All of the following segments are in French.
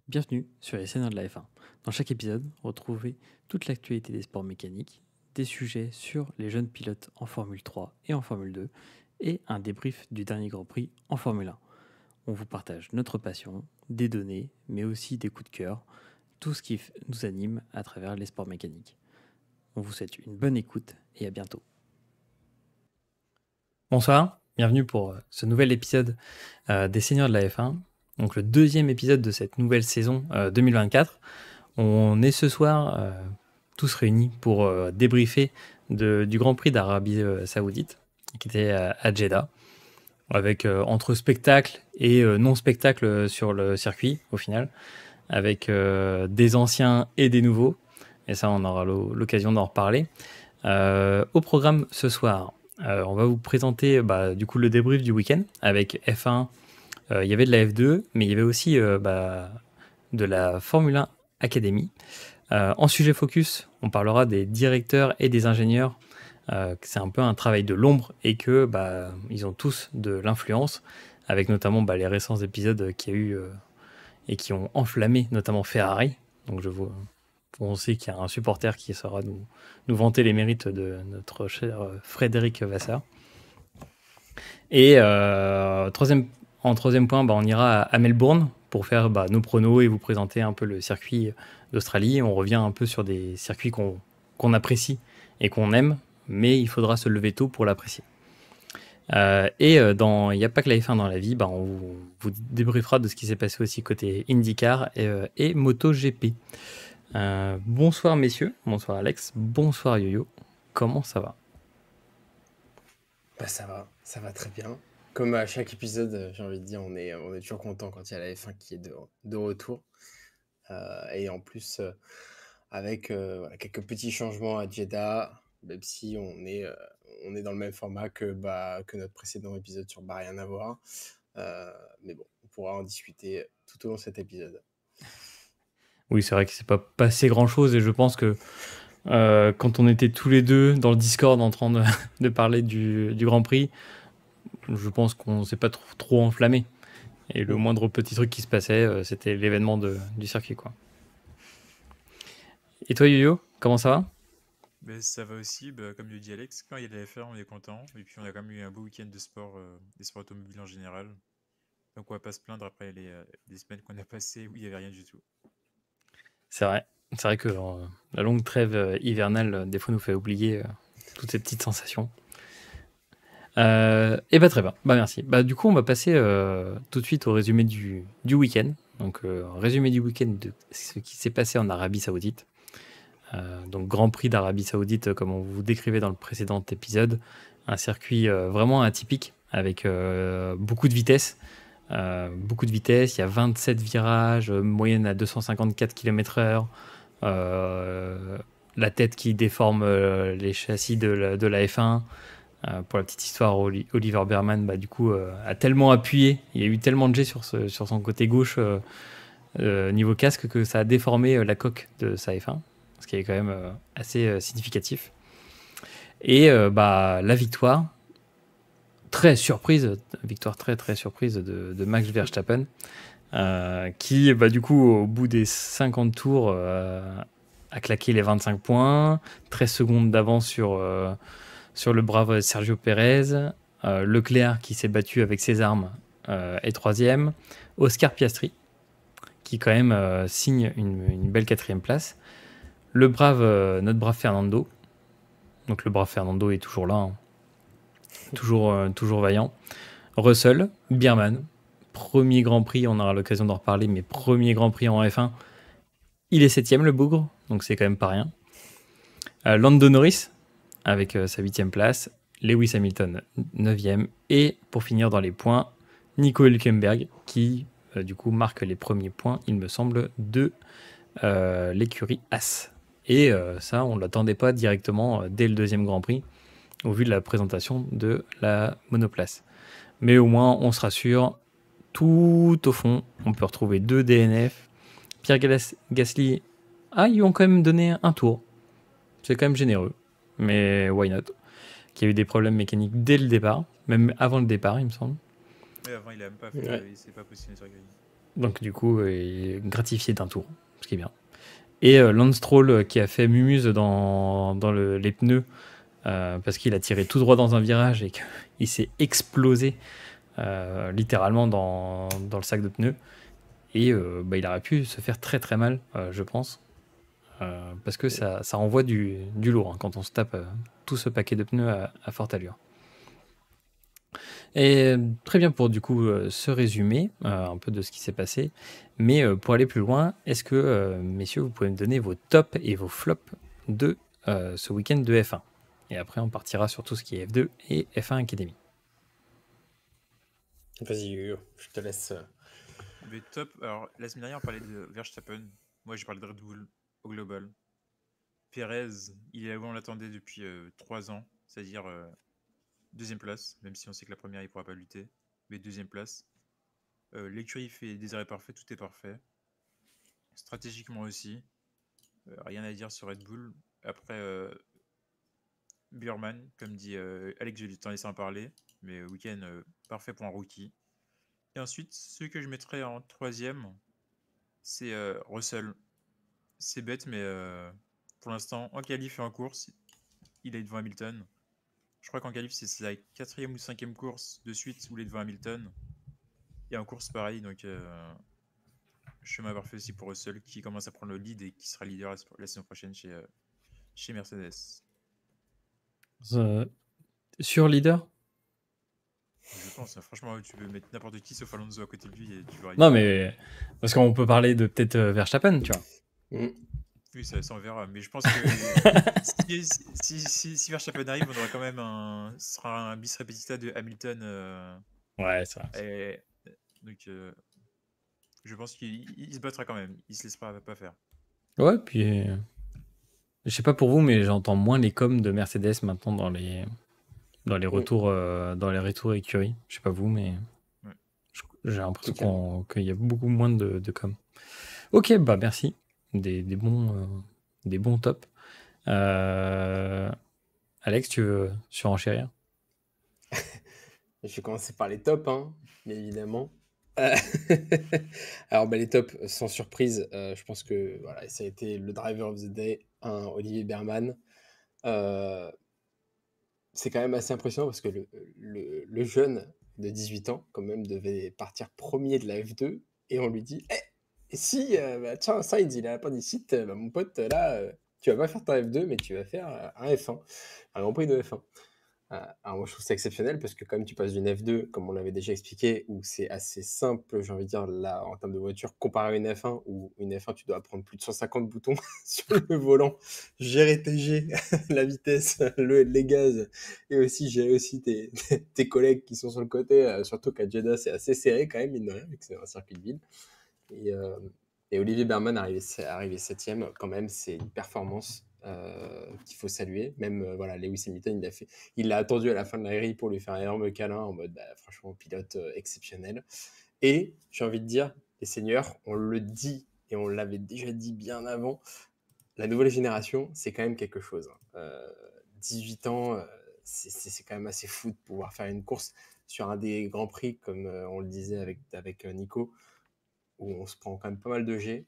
Bienvenue sur les Seigneurs de la F1. Dans chaque épisode, retrouvez toute l'actualité des sports mécaniques, des sujets sur les jeunes pilotes en Formule 3 et en Formule 2, et un débrief du dernier Grand Prix en Formule 1. On vous partage notre passion, des données, mais aussi des coups de cœur, tout ce qui nous anime à travers les sports mécaniques. On vous souhaite une bonne écoute et à bientôt. Bonsoir, bienvenue pour ce nouvel épisode des Seigneurs de la F1. Donc le deuxième épisode de cette nouvelle saison 2024. On est ce soir tous réunis pour débriefer du Grand Prix d'Arabie Saoudite qui était à Jeddah, avec entre spectacle et non-spectacle sur le circuit au final, avec des anciens et des nouveaux, et ça on aura l'occasion d'en reparler. Au programme ce soir, on va vous présenter du coup le débrief du week-end avec F1. Il y avait de la F2, mais il y avait aussi de la Formule 1 Academy. En sujet focus, on parlera des directeurs et des ingénieurs. C'est un peu un travail de l'ombre et que ils ont tous de l'influence, avec notamment les récents épisodes qu'il y a eu et qui ont enflammé notamment Ferrari. Donc on sait qu'il y a un supporter qui saura nous vanter les mérites de notre cher Frédéric Vasseur. Et en troisième point, on ira à Melbourne pour faire nos pronos et vous présenter un peu le circuit d'Australie. On revient un peu sur des circuits qu'on apprécie et qu'on aime, mais il faudra se lever tôt pour l'apprécier. Il n'y a pas que la F1 dans la vie, on vous débriefera de ce qui s'est passé aussi côté IndyCar et MotoGP. Bonsoir messieurs, bonsoir Alex, bonsoir Yo-Yo, comment ça va ? Ça va très bien. Comme à chaque épisode, j'ai envie de dire, on est toujours content quand il y a la F1 qui est de retour. Et en plus, avec quelques petits changements à Jeddah, même si on est dans le même format que notre précédent épisode sur rien à voir. Mais bon, on pourra en discuter tout au long de cet épisode. Oui, c'est vrai que c'est pas passé grand-chose et je pense que quand on était tous les deux dans le Discord en train de parler du Grand Prix, je pense qu'on s'est pas trop enflammé. Et le moindre petit truc qui se passait, c'était l'événement du circuit, quoi. Et toi, Yo-Yo, comment ça va ? Ça va aussi, comme le dit Alex, quand il y a de la F1, on est content. Et puis on a quand même eu un beau week-end de sport, des sports automobiles en général. Donc on va pas se plaindre après les semaines qu'on a passées où il n'y avait rien du tout. C'est vrai. C'est vrai que la longue trêve hivernale, des fois, nous fait oublier toutes ces petites sensations. Et très bien. Merci. Du coup, on va passer tout de suite au résumé du week-end. Donc, résumé du week-end de ce qui s'est passé en Arabie Saoudite. Donc, Grand Prix d'Arabie Saoudite, comme on vous décrivait dans le précédent épisode. Un circuit vraiment atypique, avec beaucoup de vitesse. Il y a 27 virages, moyenne à 254 km/h. La tête qui déforme les châssis de la F1. Pour la petite histoire, Oliver Behrman du coup, a tellement appuyé, il y a eu tellement de jets sur son côté gauche niveau casque que ça a déformé la coque de sa F1, ce qui est quand même assez significatif. Et la victoire, très surprise de Max Verstappen, qui du coup au bout des 50 tours a claqué les 25 points, 13 secondes d'avance sur le brave Sergio Pérez, Leclerc qui s'est battu avec ses armes est troisième, Oscar Piastri qui quand même signe une belle quatrième place, notre brave Fernando, donc le brave Fernando est toujours là, hein. toujours vaillant, Russell, Bierman, premier Grand Prix, on aura l'occasion d'en reparler, mais premier Grand Prix en F1, il est septième le bougre, donc c'est quand même pas rien. Lando Norris avec sa 8e place, Lewis Hamilton 9e, et pour finir dans les points, Nico Hülkenberg qui du coup marque les premiers points, il me semble, de l'écurie As. Et ça, on ne l'attendait pas directement dès le deuxième Grand Prix, au vu de la présentation de la monoplace. Mais au moins, on se rassure, tout au fond, on peut retrouver 2 DNF. Pierre Gasly, ils lui ont quand même donné un tour. C'est quand même généreux. Mais why not ? Qui a eu des problèmes mécaniques dès le départ, même avant le départ, il me semble. Mais avant, il a même pas fait, il s'est pas positionné sur la grille. Donc du coup, il est gratifié d'un tour, ce qui est bien. Et Lance Stroll qui a fait mumuse dans les pneus parce qu'il a tiré tout droit dans un virage et qu'il s'est explosé littéralement dans le sac de pneus. Et il aurait pu se faire très très mal, je pense. Parce que ça renvoie du lourd hein, quand on se tape tout ce paquet de pneus à forte allure. Et très bien pour du coup ce résumé un peu de ce qui s'est passé. Mais pour aller plus loin, est-ce que, messieurs, vous pouvez me donner vos tops et vos flops de ce week-end de F1 ? Et après, on partira sur tout ce qui est F2 et F1 Academy. Vas-y, Hugo, je te laisse. Mais top. Alors, la semaine dernière, on parlait de Verstappen. Moi, j'ai parlé de Red Bull au global. Perez, il est là où on l'attendait depuis 3 ans, c'est-à-dire deuxième place, même si on sait que la première, il ne pourra pas lutter. Mais deuxième place. L'écurie fait des arrêts parfaits, tout est parfait. Stratégiquement aussi. Rien à dire sur Red Bull. Après, Burman, comme dit Alex, je vais t'en laisser en parler. Mais week-end parfait pour un rookie. Et ensuite, ceux que je mettrais en troisième, c'est Russell. C'est bête, mais pour l'instant, en qualif et en course, il est devant Hamilton. Je crois qu'en qualif, c'est sa 4e ou 5e course de suite où il est devant Hamilton. Et en course, pareil. Donc, chemin parfait aussi pour Russell qui commence à prendre le lead et qui sera leader la saison prochaine chez Mercedes. Sur leader ? Je pense, franchement, tu peux mettre n'importe qui sauf Alonso à côté de lui et tu verras. Non, mais parce qu'on peut parler de peut-être Verstappen, tu vois. Oui, ça on verra. Mais je pense que si Verstappen arrive, on aura quand même ce sera un bis repetita de Hamilton. Ouais, c'est vrai. Donc, je pense qu'il se battra quand même. Il se laissera pas faire. Ouais, puis je sais pas pour vous, mais j'entends moins les coms de Mercedes maintenant dans les retours écurie. Je sais pas vous, mais Ouais. j'ai l'impression qu'il y a beaucoup moins de coms. Ok, bah merci. Des bons tops. Alex, tu veux surenchérir ? Je vais commencer par les tops, hein, bien évidemment. Alors, les tops, sans surprise, je pense que voilà, ça a été le driver of the day, Olivier Berman. C'est quand même assez impressionnant parce que le jeune de 18 ans, quand même, devait partir premier de la F2 et on lui dit et si, tiens, Sainz, il a l'appendicite, mon pote, là, tu vas pas faire ta F2, mais tu vas faire un F1, un Grand Prix de F1. Alors moi, je trouve ça exceptionnel parce que comme tu passes d'une F2, comme on l'avait déjà expliqué, où c'est assez simple, j'ai envie de dire, là, en termes de voiture, comparé à une F1, où une F1, tu dois prendre plus de 150 boutons sur le volant, gérer tes G, la vitesse, les gaz, et aussi gérer aussi tes collègues qui sont sur le côté, surtout qu'à Jeddah, c'est assez serré quand même, mine de rien, vu que c'est un circuit de ville. Et Olivier Berman arrivé 7e, quand même, c'est une performance qu'il faut saluer. Même voilà, Lewis Hamilton, il l'a attendu à la fin de la grille pour lui faire un énorme câlin en mode franchement pilote exceptionnel. Et j'ai envie de dire, les seigneurs, on le dit et on l'avait déjà dit bien avant, la nouvelle génération, c'est quand même quelque chose. 18 ans, c'est quand même assez fou de pouvoir faire une course sur un des grands prix, comme on le disait avec Nico, où on se prend quand même pas mal de G.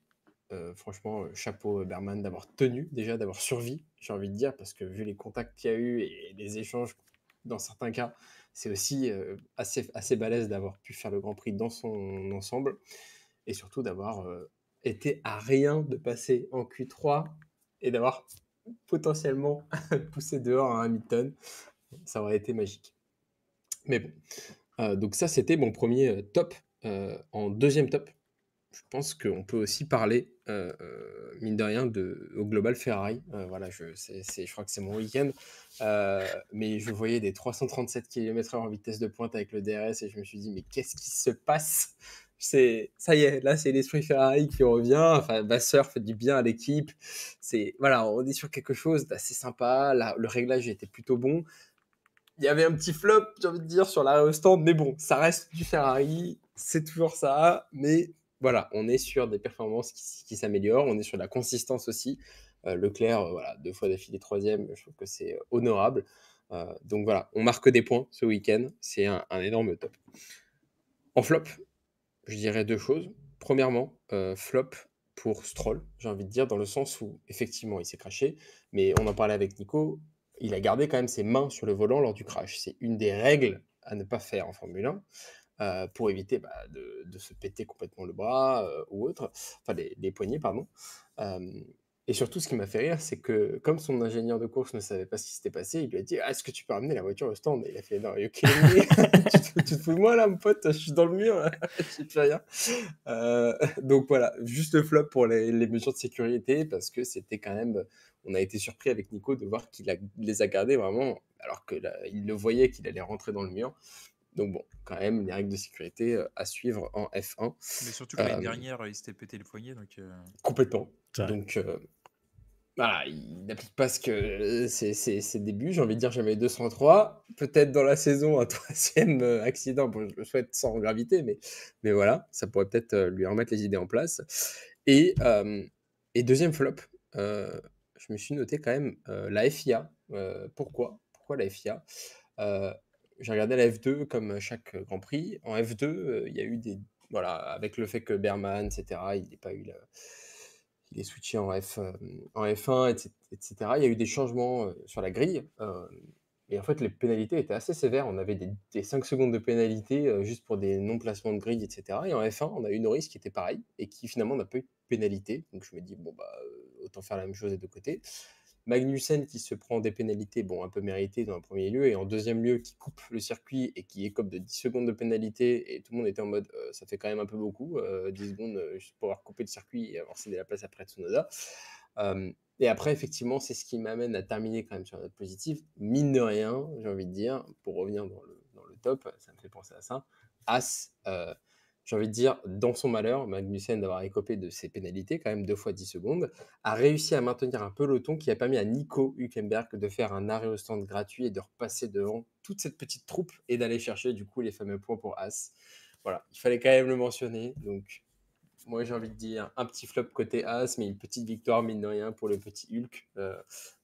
Franchement, chapeau Berman d'avoir tenu, déjà d'avoir survécu, j'ai envie de dire, parce que vu les contacts qu'il y a eu et les échanges, dans certains cas, c'est aussi assez balèze d'avoir pu faire le Grand Prix dans son ensemble, et surtout d'avoir été à rien de passer en Q3 et d'avoir potentiellement poussé dehors un Hamilton. Ça aurait été magique. Mais bon, donc ça, c'était mon premier top. En deuxième top, je pense qu'on peut aussi parler, mine de rien, au Global Ferrari. Voilà, je crois que c'est mon week-end. Mais je voyais des 337 km/h en vitesse de pointe avec le DRS et je me suis dit, mais qu'est-ce qui se passe? Ça y est, là, c'est l'esprit Ferrari qui revient. Enfin, Vasseur fait du bien à l'équipe. Voilà, on est sur quelque chose d'assez sympa. Là, le réglage était plutôt bon. Il y avait un petit flop, j'ai envie de dire, sur l'arrêt au stand, mais bon, ça reste du Ferrari, c'est toujours ça, mais voilà, on est sur des performances qui s'améliorent, on est sur la consistance aussi. Leclerc, voilà, 2 fois d'affilée 3e, je trouve que c'est honorable. Donc voilà, on marque des points ce week-end, c'est un énorme top. En flop, je dirais 2 choses. premièrement, flop pour Stroll, j'ai envie de dire, dans le sens où, effectivement, il s'est crashé, mais on en parlait avec Nico, il a gardé quand même ses mains sur le volant lors du crash. C'est une des règles à ne pas faire en Formule 1, pour éviter de se péter complètement le bras ou autre, enfin les poignets, pardon. Et surtout, ce qui m'a fait rire, c'est que comme son ingénieur de course ne savait pas ce qui s'était passé, il lui a dit est-ce que tu peux ramener la voiture au stand? Et il a fait non, you kidding me? Tu te fous de moi là, mon pote, je suis dans le mur, là. Je sais plus rien. Donc voilà, juste le flop pour les mesures de sécurité, parce que c'était quand même. On a été surpris avec Nico de voir les a gardés vraiment, alors qu'il le voyait qu'il allait rentrer dans le mur. Donc bon, quand même, les règles de sécurité à suivre en F1. Mais surtout que l'année dernière, il s'était pété le poignet. Donc, Complètement. C'est vrai. Donc voilà, il n'applique pas ce que ses débuts. J'ai envie de dire jamais 203. Peut-être dans la saison, un troisième accident. Bon, je le souhaite sans gravité, mais voilà, ça pourrait peut-être lui remettre les idées en place. Et deuxième flop, je me suis noté quand même la FIA. Pourquoi la FIA? J'ai regardé la F2 comme chaque Grand Prix. En F2, il y a eu des... Voilà, avec le fait que Berman, etc., il n'est pas eu il est switché en F1, etc. Il y a eu des changements sur la grille. Et en fait, les pénalités étaient assez sévères. On avait des 5 secondes de pénalité juste pour des non-placements de grille, etc. Et en F1, on a eu Norris qui était pareil et qui finalement n'a pas eu de pénalité. Donc je me dis, bon, autant faire la même chose des deux côtés. Magnussen qui se prend des pénalités, bon, un peu méritées dans un premier lieu, et en deuxième lieu qui coupe le circuit et qui écope de 10 secondes de pénalité, et tout le monde était en mode ça fait quand même un peu beaucoup, 10 secondes juste pour avoir coupé le circuit et avoir cédé la place après Tsunoda. Et après, effectivement, c'est ce qui m'amène à terminer quand même sur une note positive. Mine de rien, j'ai envie de dire, pour revenir dans le top, ça me fait penser à ça. As, j'ai envie de dire, dans son malheur, Magnussen d'avoir écopé de ses pénalités, quand même 2 fois 10 secondes, a réussi à maintenir un peloton qui a permis à Nico Hülkenberg de faire un arrêt au stand gratuit et de repasser devant toute cette petite troupe et d'aller chercher du coup les fameux points pour As. Voilà, il fallait quand même le mentionner. Donc, moi j'ai envie de dire un petit flop côté As, mais une petite victoire, mine de rien, pour le petit Hulk.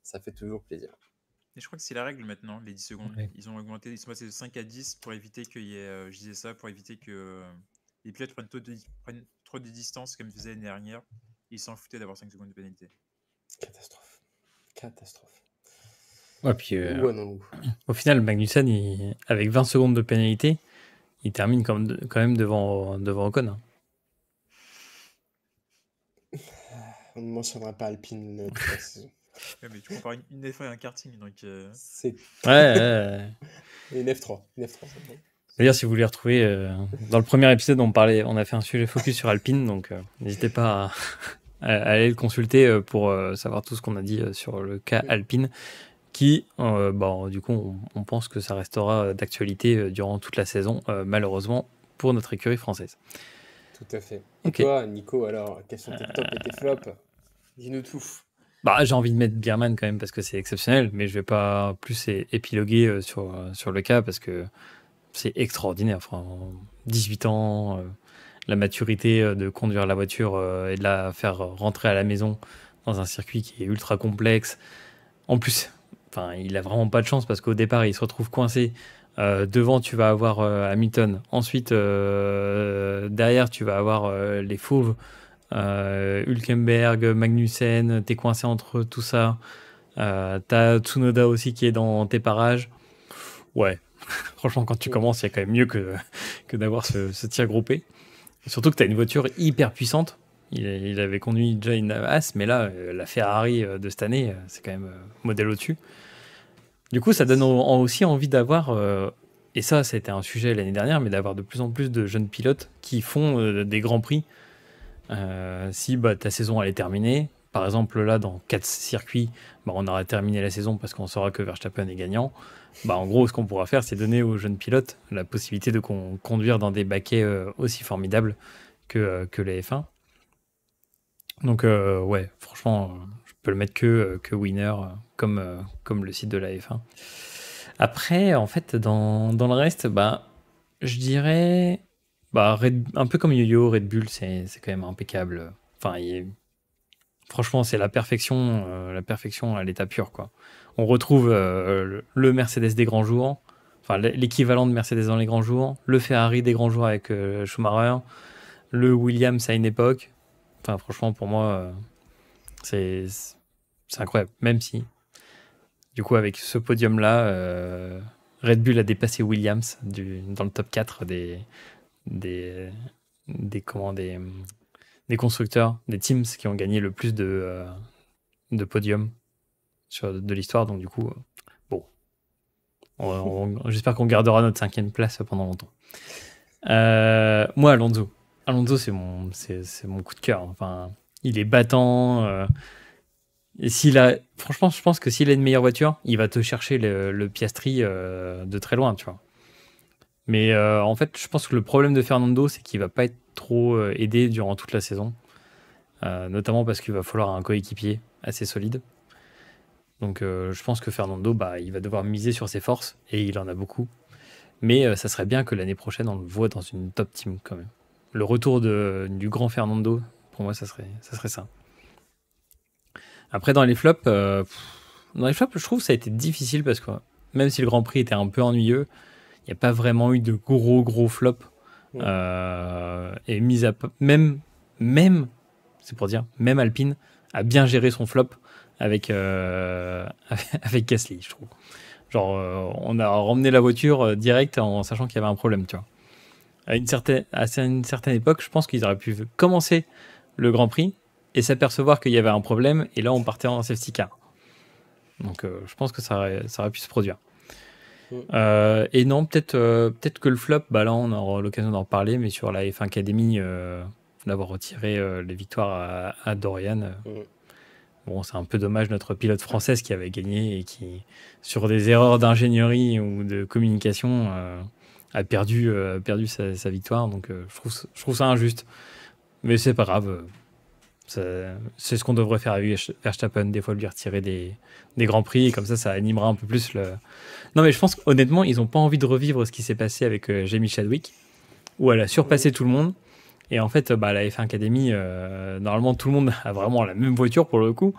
Ça fait toujours plaisir. Et je crois que c'est la règle maintenant, les 10 secondes. Ouais. Ils ont augmenté, ils sont passés de 5 à 10 pour éviter qu'il y ait, je disais ça, pour éviter que les pilotes prennent trop de distance comme ils faisaient l'année dernière. Ils s'en foutaient d'avoir 5 secondes de pénalité. Catastrophe. Ouais, puis non. au final, Magnussen, avec 20 secondes de pénalité, il termine quand même devant Ocon. Hein. On ne mentionnera pas Alpine toute la saison. Ouais, mais tu compares une F1 et un karting, donc C'est Ouais. et une F3. Une F3, c'est bon. D'ailleurs, si vous voulez retrouver, dans le premier épisode, on a fait un sujet focus sur Alpine, donc n'hésitez pas à aller le consulter pour savoir tout ce qu'on a dit sur le cas Alpine, qui, du coup, on pense que ça restera d'actualité durant toute la saison, malheureusement, pour notre écurie française. Tout à fait. Et Ok. toi, Nico, alors, quels sont tes tops et tes flops? Dis-nous tout. J'ai envie de mettre Bierman quand même parce que c'est exceptionnel, mais je vais pas plus épiloguer sur le cas parce que c'est extraordinaire. Enfin, 18 ans, la maturité de conduire la voiture et de la faire rentrer à la maison dans un circuit qui est ultra complexe. En plus, il a vraiment pas de chance parce qu'au départ, il se retrouve coincé. Devant, tu vas avoir Hamilton. Ensuite, derrière, tu vas avoir les fauves. Hülkenberg, Magnussen, t'es coincé entre tout ça. T'as Tsunoda aussi qui est dans tes parages. Ouais, franchement, quand tu commences, il y a quand même mieux que d'avoir ce tir groupé. Surtout que t'as une voiture hyper puissante. Il avait conduit déjà une As, mais là, la Ferrari de cette année, c'est quand même modèle au-dessus. Du coup, ça donne aussi envie d'avoir, et ça a été un sujet l'année dernière, mais d'avoir de plus en plus de jeunes pilotes qui font des grands prix. Si ta saison elle est terminée, par exemple là dans 4 circuits, on aura terminé la saison parce qu'on saura que Verstappen est gagnant. En gros, ce qu'on pourra faire, c'est donner aux jeunes pilotes la possibilité de conduire dans des baquets aussi formidables que la F1. Donc ouais, franchement, je peux le mettre que winner, comme le site de la F1. Après, en fait, dans le reste, je dirais... un peu comme Yo-Yo, Red Bull, c'est quand même impeccable. Franchement, c'est la perfection à l'état pur, quoi. On retrouve le Mercedes des grands jours, l'équivalent de Mercedes dans les grands jours, le Ferrari des grands jours avec Schumacher, le Williams à une époque. Enfin, franchement, pour moi, c'est incroyable. Même si, du coup, avec ce podium-là, Red Bull a dépassé Williams dans le top 4 des, des constructeurs, des teams qui ont gagné le plus de podiums de l'histoire. Donc, du coup, bon, j'espère qu'on gardera notre 5e place pendant longtemps. Moi, Alonso, c'est mon coup de cœur. Enfin, il est battant. Et franchement, je pense que s'il a une meilleure voiture, il va te chercher le Piastri de très loin, tu vois. Mais en fait, je pense que le problème de Fernando, c'est qu'il va pas être trop aidé durant toute la saison, notamment parce qu'il va falloir un coéquipier assez solide. Donc, je pense que Fernando, il va devoir miser sur ses forces et il en a beaucoup. Mais ça serait bien que l'année prochaine, on le voit dans une top team quand même. Le retour du grand Fernando, pour moi, ça serait ça. Après, dans les flops, je trouve que ça a été difficile parce que même si le Grand Prix était un peu ennuyeux, il n'y a pas vraiment eu de gros flops. Ouais. Et même, c'est pour dire, même Alpine a bien géré son flop avec Gasly, je trouve. Genre, on a ramené la voiture direct en sachant qu'il y avait un problème, tu vois. À une certaine époque, je pense qu'ils auraient pu commencer le Grand Prix et s'apercevoir qu'il y avait un problème, et là, on partait en safety car. Donc, je pense que ça aurait pu se produire. Et non, peut-être que le flop, là, on aura l'occasion d'en reparler, mais sur la F1 Academy, d'avoir retiré les victoires à Dorian. Bon, c'est un peu dommage, notre pilote française qui avait gagné et qui, sur des erreurs d'ingénierie ou de communication, a perdu sa victoire. Donc, je trouve ça injuste. Mais c'est pas grave. C'est ce qu'on devrait faire avec Verstappen, des fois lui retirer des grands prix, et comme ça animera un peu plus le... Non, mais je pense qu'honnêtement, ils n'ont pas envie de revivre ce qui s'est passé avec Jamie Chadwick, où elle a surpassé tout le monde. Et en fait, la F1 Academy, normalement, tout le monde a vraiment la même voiture pour le coup.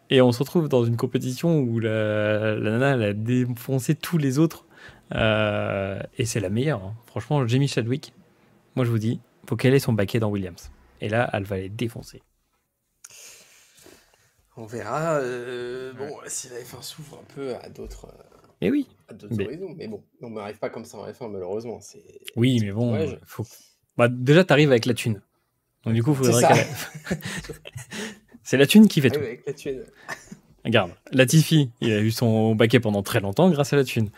Et on se retrouve dans une compétition où la nana, elle a défoncé tous les autres. Et c'est la meilleure. Hein. Franchement, Jamie Chadwick, moi je vous dis, faut qu'elle ait son baquet dans Williams. Et là, elle va les défoncer. On verra. Bon, si la F1 s'ouvre un peu à d'autres. Mais oui. À d'autres horizons. Mais bon, on n'arrive pas comme ça en F1, malheureusement. Oui, mais bon, faut... déjà, t'arrives avec la thune. Donc, du coup, il faudrait qu'elle... C'est la thune qui fait tout. Avec la thune. Regarde, Latifi, il a eu son baquet pendant très longtemps grâce à la thune.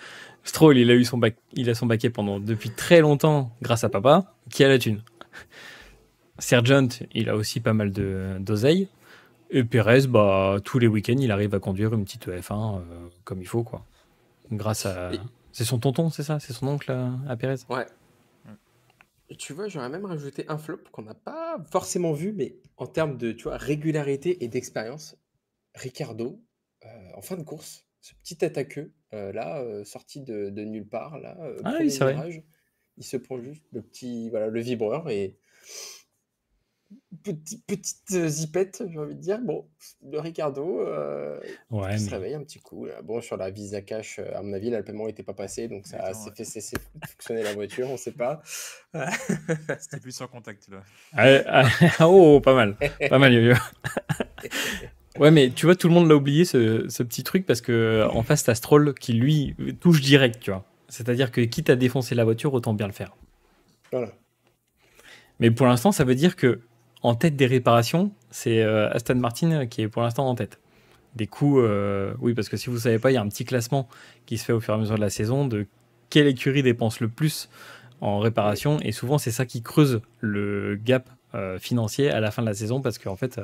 Stroll, il a son baquet depuis très longtemps grâce à papa, qui a la thune. Sargent, il a aussi pas mal d'oseille. Et Perez, tous les week-ends, il arrive à conduire une petite F1 comme il faut, quoi. Grâce à... C'est son tonton, c'est ça? C'est son oncle à Perez? Ouais. Et tu vois, j'aurais même rajouté un flop qu'on n'a pas forcément vu, mais en termes de régularité et d'expérience, Ricciardo, en fin de course, ce petit attaqueux, sorti de nulle part, oui, c'est virage, vrai. Il se prend juste le vibreur et petite zipette, j'ai envie de dire. Bon, de Ricciardo, il se réveille un petit coup. Là. Bon, sur la Visa Cash, à mon avis, l'alpément n'était pas passé, donc ça s'est fait cesser de fonctionner la voiture, on ne sait pas. C'était plus sans contact, là. Oh, pas mal. Pas mal, yo-yo. Ouais, mais tu vois, tout le monde l'a oublié, ce petit truc, parce que en face, t'as Stroll qui, lui, touche direct, tu vois. C'est-à-dire que quitte à défoncer la voiture, autant bien le faire. Voilà. Mais pour l'instant, ça veut dire que en tête des réparations, c'est Aston Martin qui est pour l'instant en tête. Des coups, oui, parce que si vous ne savez pas, il y a un petit classement qui se fait au fur et à mesure de la saison de quelle écurie dépense le plus en réparation. Et souvent, c'est ça qui creuse le gap financier à la fin de la saison, parce qu'en fait,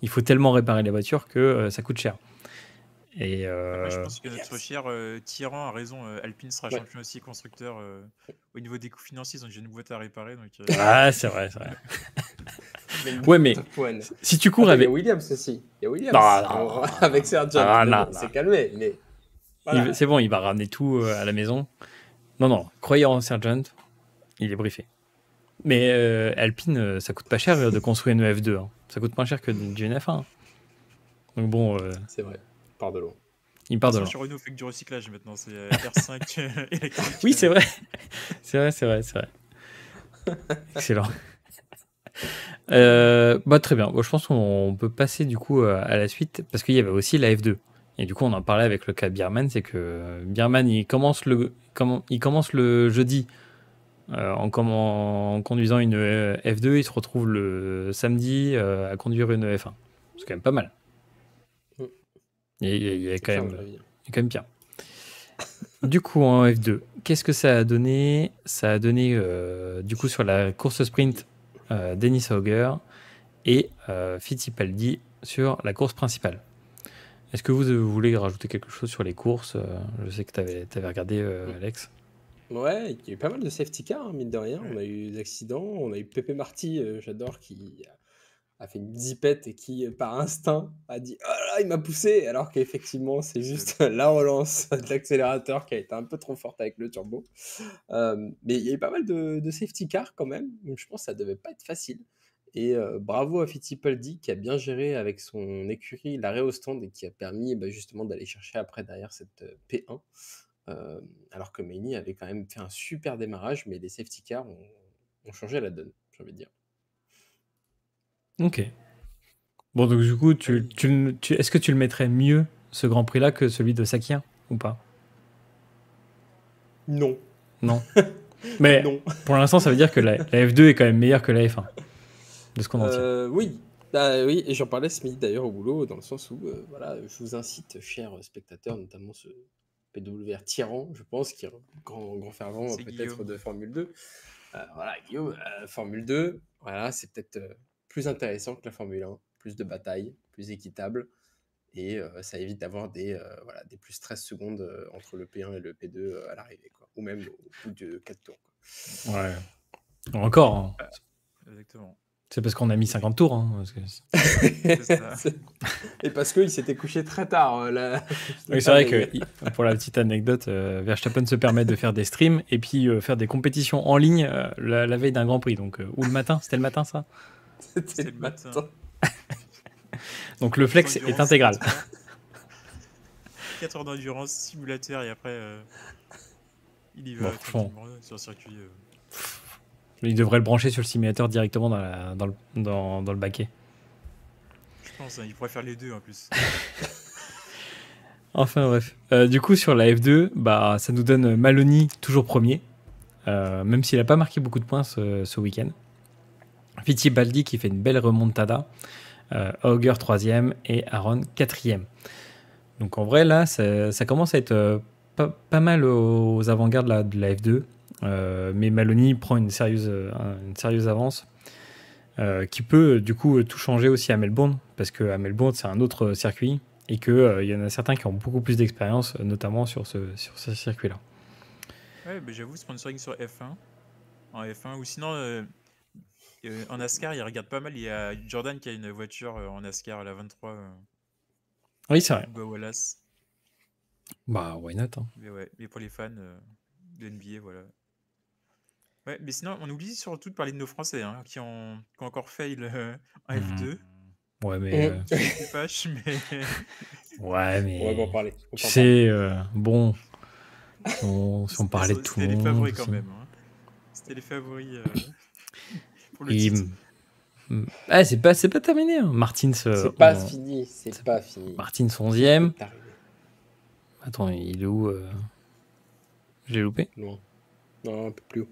il faut tellement réparer les voitures que ça coûte cher. Et je pense que notre cher Tyran a raison. Alpine sera champion aussi constructeur au niveau des coûts financiers. Ils ont déjà une boîte à réparer. Donc, Ah, c'est vrai. Ouais, mais si tu cours avec... Il y a Williams aussi. Il y a Williams. Avec Sargent. C'est calmé. Mais... Voilà. C'est bon, il va ramener tout à la maison. Non, croyez en Sargent. Il est briefé. Mais Alpine, ça coûte pas cher de construire une F2. Hein. Ça coûte moins cher que d'une F1. Hein. Donc bon... C'est vrai. Il part de loin. Il part de loin. Sur Renault, fait que du recyclage maintenant. C'est R5 électrique. Oui, c'est vrai. C'est vrai. Excellent. Bah, très bien. Bon, je pense qu'on peut passer du coup à la suite parce qu'il y avait aussi la F2. Et du coup, on en parlait avec le cas Bierman, c'est que Bierman, il commence le jeudi en conduisant une F2, il se retrouve le samedi à conduire une F1. C'est quand même pas mal. Mm. Il y a C'est quand clair, même, je veux dire. il y a quand même bien. Du coup, en F2, qu'est-ce que ça a donné? Ça a donné, du coup, sur la course sprint, Dennis Hauger et Fittipaldi sur la course principale. Est-ce que vous voulez rajouter quelque chose sur les courses? Je sais que tu avais regardé, Alex. Ouais, il y a eu pas mal de safety cars, hein, mine de rien. On a eu des accidents. On a eu Pepe Marty, j'adore, qui a fait une zipette et qui, par instinct, a dit oh là, il m'a poussé. Alors qu'effectivement, c'est juste la relance de l'accélérateur qui a été un peu trop forte avec le turbo. Mais il y a eu pas mal de safety cars quand même. Donc je pense que ça devait pas être facile. Et bravo à Fittipaldi qui a bien géré avec son écurie l'arrêt au stand et qui a permis justement d'aller chercher après derrière cette P1. Alors que Maini avait quand même fait un super démarrage, mais les safety cars ont changé la donne, j'ai envie de dire. Ok. Bon, donc du coup, est-ce que tu le mettrais mieux, ce Grand Prix-là, que celui de Sakir, ou pas? Non. Non. Mais Non. pour l'instant, ça veut dire que la F2 est quand même meilleure que la F1, de ce qu'on en tient. Oui. Bah, oui, et j'en parlais ce midi d'ailleurs au boulot, dans le sens où voilà, je vous incite, chers spectateurs, notamment ce PWR tyran, je pense, qui est un grand fervent C'est peut-être Guillaume. de Formule 2. Voilà, Guillaume, Formule 2, voilà, c'est peut-être plus intéressant que la Formule 1, plus de bataille, plus équitable, et ça évite d'avoir voilà, des plus 13 secondes entre le P1 et le P2 à l'arrivée, quoi. Ou même au bout de 4 tours, quoi. Ouais. Encore, hein. Ah, exactement. C'est parce qu'on a mis 50 tours. Hein, parce que C'est ça. Et parce qu'il s'était couché très tard. Oui, c'est vrai que pour la petite anecdote, Verstappen se permet de faire des streams et puis faire des compétitions en ligne la veille d'un Grand Prix. Donc, ou le matin, c'était le matin ça? C'était le matin. Donc le flex est intégral. 4 heures d'endurance, simulateur, et après, il y Bon, va franchement, tranquillement sur le circuit. il devrait le brancher sur le simulateur directement dans le baquet. Je pense, hein, il pourrait faire les deux en plus. Enfin bref. Du coup, sur la F2, bah, ça nous donne Maloney toujours premier, même s'il n'a pas marqué beaucoup de points ce week-end. Fittipaldi qui fait une belle remontada, Hauger 3e et Aaron 4e. Donc en vrai, là, ça commence à être pas mal aux avant-gardes de la F2. Mais Maloney prend une sérieuse avance qui peut du coup tout changer aussi à Melbourne, parce qu'à Melbourne, c'est un autre circuit et qu'il y en a certains qui ont beaucoup plus d'expérience, notamment sur ce circuit-là. Ouais, bah, j'avoue, sponsoring sur F1. En F1, ou sinon, en NASCAR, il regarde pas mal. Il y a Jordan qui a une voiture en NASCAR à la 23. Oui, c'est vrai. Bubba Wallace. Bah, why not, hein. Mais pour les fans de NBA, voilà. Ouais, mais sinon, on oublie surtout de parler de nos Français hein, qui ont encore fail en F2. Ouais, mais... Je suis fâche, mais... Ouais, mais... On va en parler. Tu sais, bon... Si on parlait de tout le monde... C'était les favoris quand même. Hein. C'était les favoris pour le titre. Ah, c'est pas terminé. Hein. Martins... c'est pas fini. C'est pas fini. Martins 11e. Attends, il est où J'ai loupé? Non, un peu plus haut.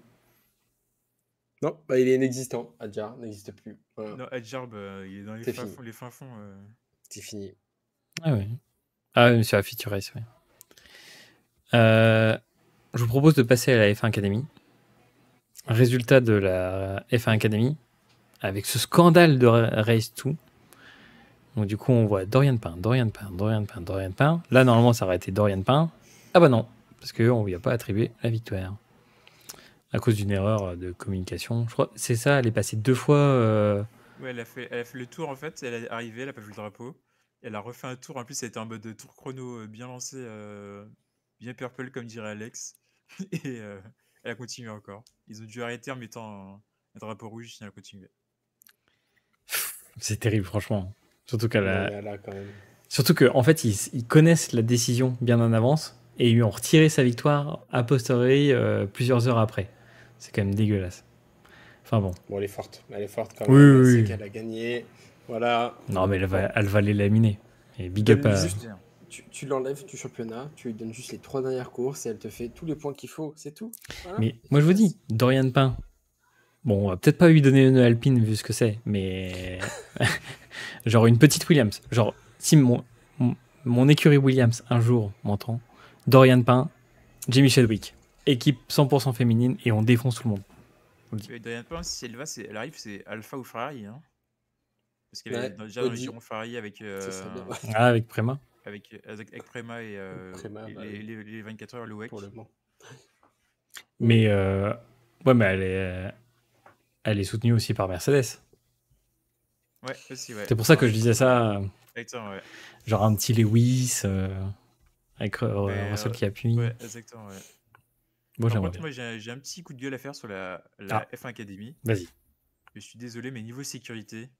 Non, bah, il est inexistant. Adjar n'existe plus. Voilà. Non, Adjar, il est dans les fins fonds. C'est fini. Ah oui. Ah oui, c'est la Feature Race, oui. Je vous propose de passer à la F1 Academy. Résultat de la F1 Academy, avec ce scandale de Race 2. Donc du coup, on voit Dorian Pain. Là, normalement, ça aurait été Dorian Pain. Ah bah non, parce qu'on ne lui a pas attribué la victoire. À cause d'une erreur de communication. Je crois c'est ça, elle est passée 2 fois... Ouais, elle a fait le tour en fait, elle est arrivée, elle a pas vu le drapeau. Elle a refait un tour, en plus elle était en mode de tour chrono bien lancé, bien purple comme dirait Alex. Et elle a continué encore. Ils ont dû arrêter en mettant un drapeau rouge si elle a continué. C'est terrible, franchement. Surtout qu'elle a... Là, quand même. Surtout qu'en fait, ils connaissent la décision bien en avance et ils lui ont retiré sa victoire a posteriori plusieurs heures après. C'est quand même dégueulasse. Enfin bon. Bon, elle est forte quand Oui, même. Elle oui, sait oui. qu'elle a gagné. Voilà. Non, mais Bon, elle va l'éliminer. Et big up donne-lui à... juste, tu l'enlèves du championnat, tu lui donnes juste les 3 dernières courses et elle te fait tous les points qu'il faut, c'est tout. Voilà, Mais moi, je vous dis, efficace. Dorian Pain, bon, on va peut-être pas lui donner une Alpine vu ce que c'est, mais genre une petite Williams. Genre, si mon écurie Williams un jour m'entend, Dorian Pain, Jamie Chadwick, équipe 100% féminine et on défonce tout le monde. Je vous le dis. Et Diane Pain, si elle va, elle arrive, c'est Alpha ou Ferrari. Hein. Parce qu'elle est Ouais, déjà dans le Audi, giron Ferrari avec, ça serait bien. Ah, avec Prema. avec Prema et Prema, bah oui, les 24 heures, le WEC. pour le moment. Mais, ouais, mais elle est soutenue aussi par Mercedes. Ouais, aussi, ouais. C'est pour ça que je disais ça, Exactement, ouais. genre un petit Lewis avec Mais, Russell qui appuie. Ouais, exactement, ouais. Moi, Par j'aimerais contre, bien. moi, j'ai un petit coup de gueule à faire sur la Ah. F1 Academy. Vas-y. Je suis désolé, mais niveau sécurité,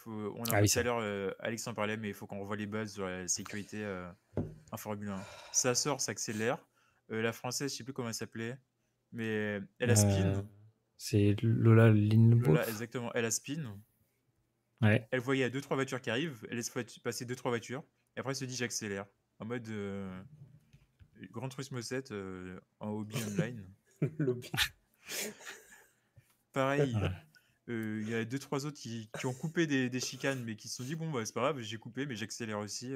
on en Ah oui, tout à l'heure, Alex en parlait, mais il faut qu'on revoie les bases sur la sécurité en Formule 1. Ça sort, ça accélère. La française, je sais plus comment elle s'appelait, mais elle a spin. C'est Lola Lindelof. Lola, exactement, elle a spin. Ouais. Elle voyait 2-3 voitures qui arrivent, elle laisse passer 2-3 voitures, et après elle se dit j'accélère. En mode Grand Turismo 7 en hobby online. Lobby. Pareil, il y a 2-3 autres qui ont coupé des chicanes, mais qui se sont dit bon, bah, c'est pas grave, j'ai coupé, mais j'accélère aussi.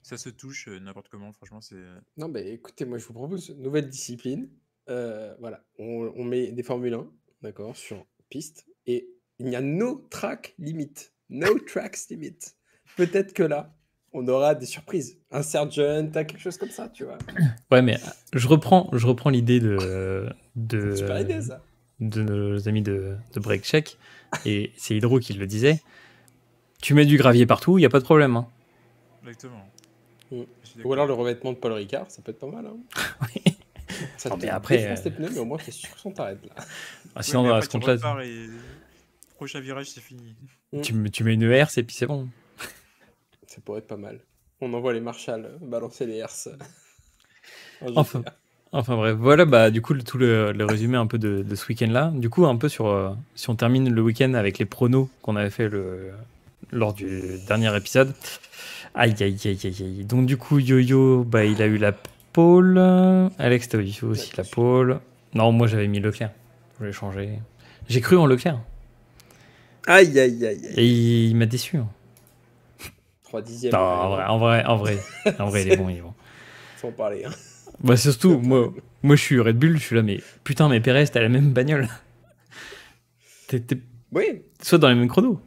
Ça se touche n'importe comment, franchement, c'est. Non, mais écoutez, moi je vous propose une nouvelle discipline. Voilà, on met des Formule 1, d'accord, sur piste, et il n'y a no track limit. No tracks limit. Peut-être que là, on aura des surprises. Un Sergeant, quelque chose comme ça, tu vois. Ouais, mais je reprends l'idée C'est une super idée, ça. de nos amis de Break Check, et c'est Hydro qui le disait. Tu mets du gravier partout, il n'y a pas de problème. Hein. Exactement. Mm. Je suis Ou d'accord. alors le revêtement de Paul Ricard, ça peut être pas mal. Hein. Oui. Ça Non, te mais après, défonce tes pneus, mais au moins t'es sûr qu'on t'arrête là. Ah, sinon, mais dans après, ce tu compte-là, repars et prochain virage, c'est fini. tu mets une herse et puis c'est bon. Ça pourrait être pas mal. On envoie les Marshall balancer les herses. Enfin. Enfin bref, voilà bah, du coup tout le résumé un peu de ce week-end-là. Du coup, un peu sur si on termine le week-end avec les pronos qu'on avait fait lors du dernier épisode. Aïe, aïe, aïe, aïe, aïe. Donc du coup, Yo-Yo, bah, il a eu la pole. Alex, t'as eu aussi la pole. Non, moi j'avais mis Leclerc. Je voulais changer. J'ai cru en Leclerc. Aïe, aïe, aïe, aïe. Et il m'a déçu. 3 dixièmes. Non, en vrai, il est bon. Sans parler. Hein. Bah surtout, moi je suis Red Bull, je suis là, mais putain, mais Perez, t'as la même bagnole. T'es Oui. soit dans les mêmes chronos.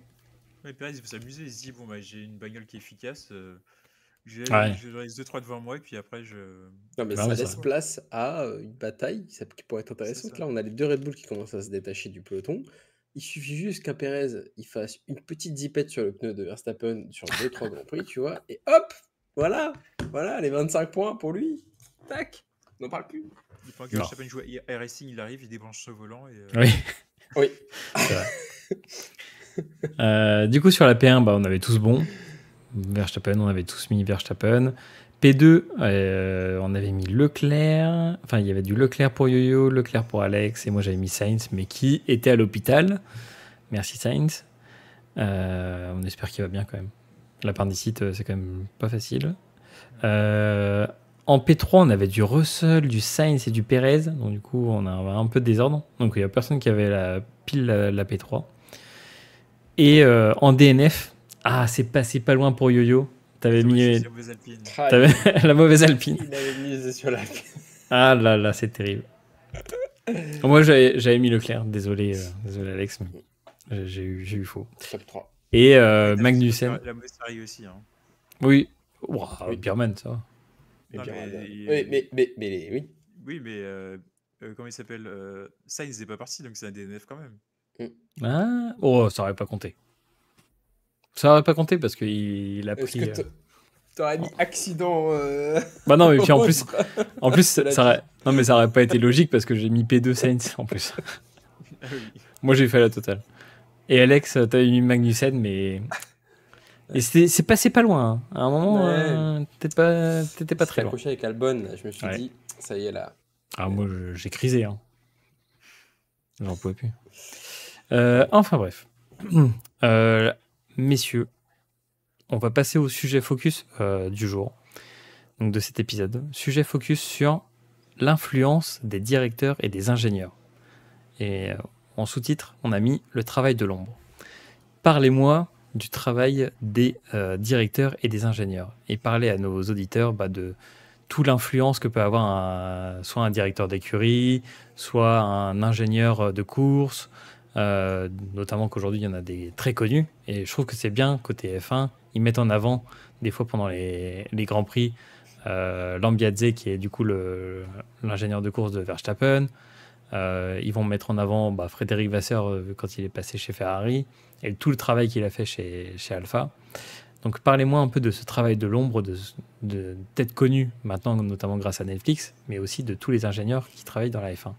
Ouais, Perez, il faut s'amuser, il se dit bon, bah, j'ai une bagnole qui est efficace, je laisse 2-3 devant moi, et puis après, je. Non, mais Ah ça ouais, laisse ça. place à une bataille qui pourrait être intéressante. ça. Là, on a les deux Red Bull qui commencent à se détacher du peloton. Il suffit juste qu'un Perez il fasse une petite zipette sur le pneu de Verstappen sur 2-3 Grands Prix, tu vois, et hop, voilà, les 25 points pour lui. Tac, on n'en parle plus. Il faut que Verstappen joue à Racing, il arrive, il débranche ce volant. Et, Oui. Oui. C'est vrai. Du coup, sur la P1, bah, on avait tous bon. Verstappen, on avait tous mis Verstappen. P2, on avait mis Leclerc. Enfin, il y avait du Leclerc pour Yo-Yo, Leclerc pour Alex, et moi j'avais mis Sainz, mais qui était à l'hôpital. Merci Sainz. On espère qu'il va bien quand même. L'appendicite, c'est quand même pas facile. En P3, on avait du Russell, du Sainz et du Perez. Donc du coup, on a un peu de désordre. Donc il n'y a personne qui avait la P3. Et en DNF, c'est passé pas loin pour Yo-Yo. T'avais mis la mauvaise Alpine. Il avait misé sur l'Alpine. Ah là, c'est terrible. Moi, j'avais mis Leclerc. Désolé Alex, mais j'ai eu faux. Top 3. Et Magnussen. La mauvaise Ferrari aussi. Hein. Oui. Birman, ça va. Oui. Oui, mais comment il s'appelle Sainz n'est pas parti, donc c'est un DNF quand même. Ça aurait pas compté. Ça aurait pas compté parce qu'il a pris. T'aurais mis accident. Bah non, mais puis en plus, ça aurait pas été logique parce que j'ai mis P2 Sainz en plus. Oui. Moi, j'ai fait la totale. Et Alex, t'avais mis Magnussen, mais. Et c'est passé pas loin. Hein. À un moment, t'étais pas très loin. Accroché avec Albon, je me suis dit, ça y est là. Moi, j'ai crisé. Hein. J'en pouvais plus. Enfin bref. Messieurs, on va passer au sujet focus du jour, donc de cet épisode. Sujet focus sur l'influence des directeurs et des ingénieurs. Et en sous-titre, on a mis le travail de l'ombre. Parlez-moi du travail des directeurs et des ingénieurs. Et parlez à nos auditeurs de toute l'influence que peut avoir soit un directeur d'écurie, soit un ingénieur de course, notamment qu'aujourd'hui il y en a des très connus. Et je trouve que c'est bien côté F1, ils mettent en avant des fois pendant les Grands Prix Lambiadze qui est du coup l'ingénieur de course de Verstappen. Ils vont mettre en avant Frédéric Vasseur quand il est passé chez Ferrari et tout le travail qu'il a fait chez Alpha. Donc parlez-moi un peu de ce travail de l'ombre, de têtes connues maintenant, notamment grâce à Netflix, mais aussi de tous les ingénieurs qui travaillent dans la F1.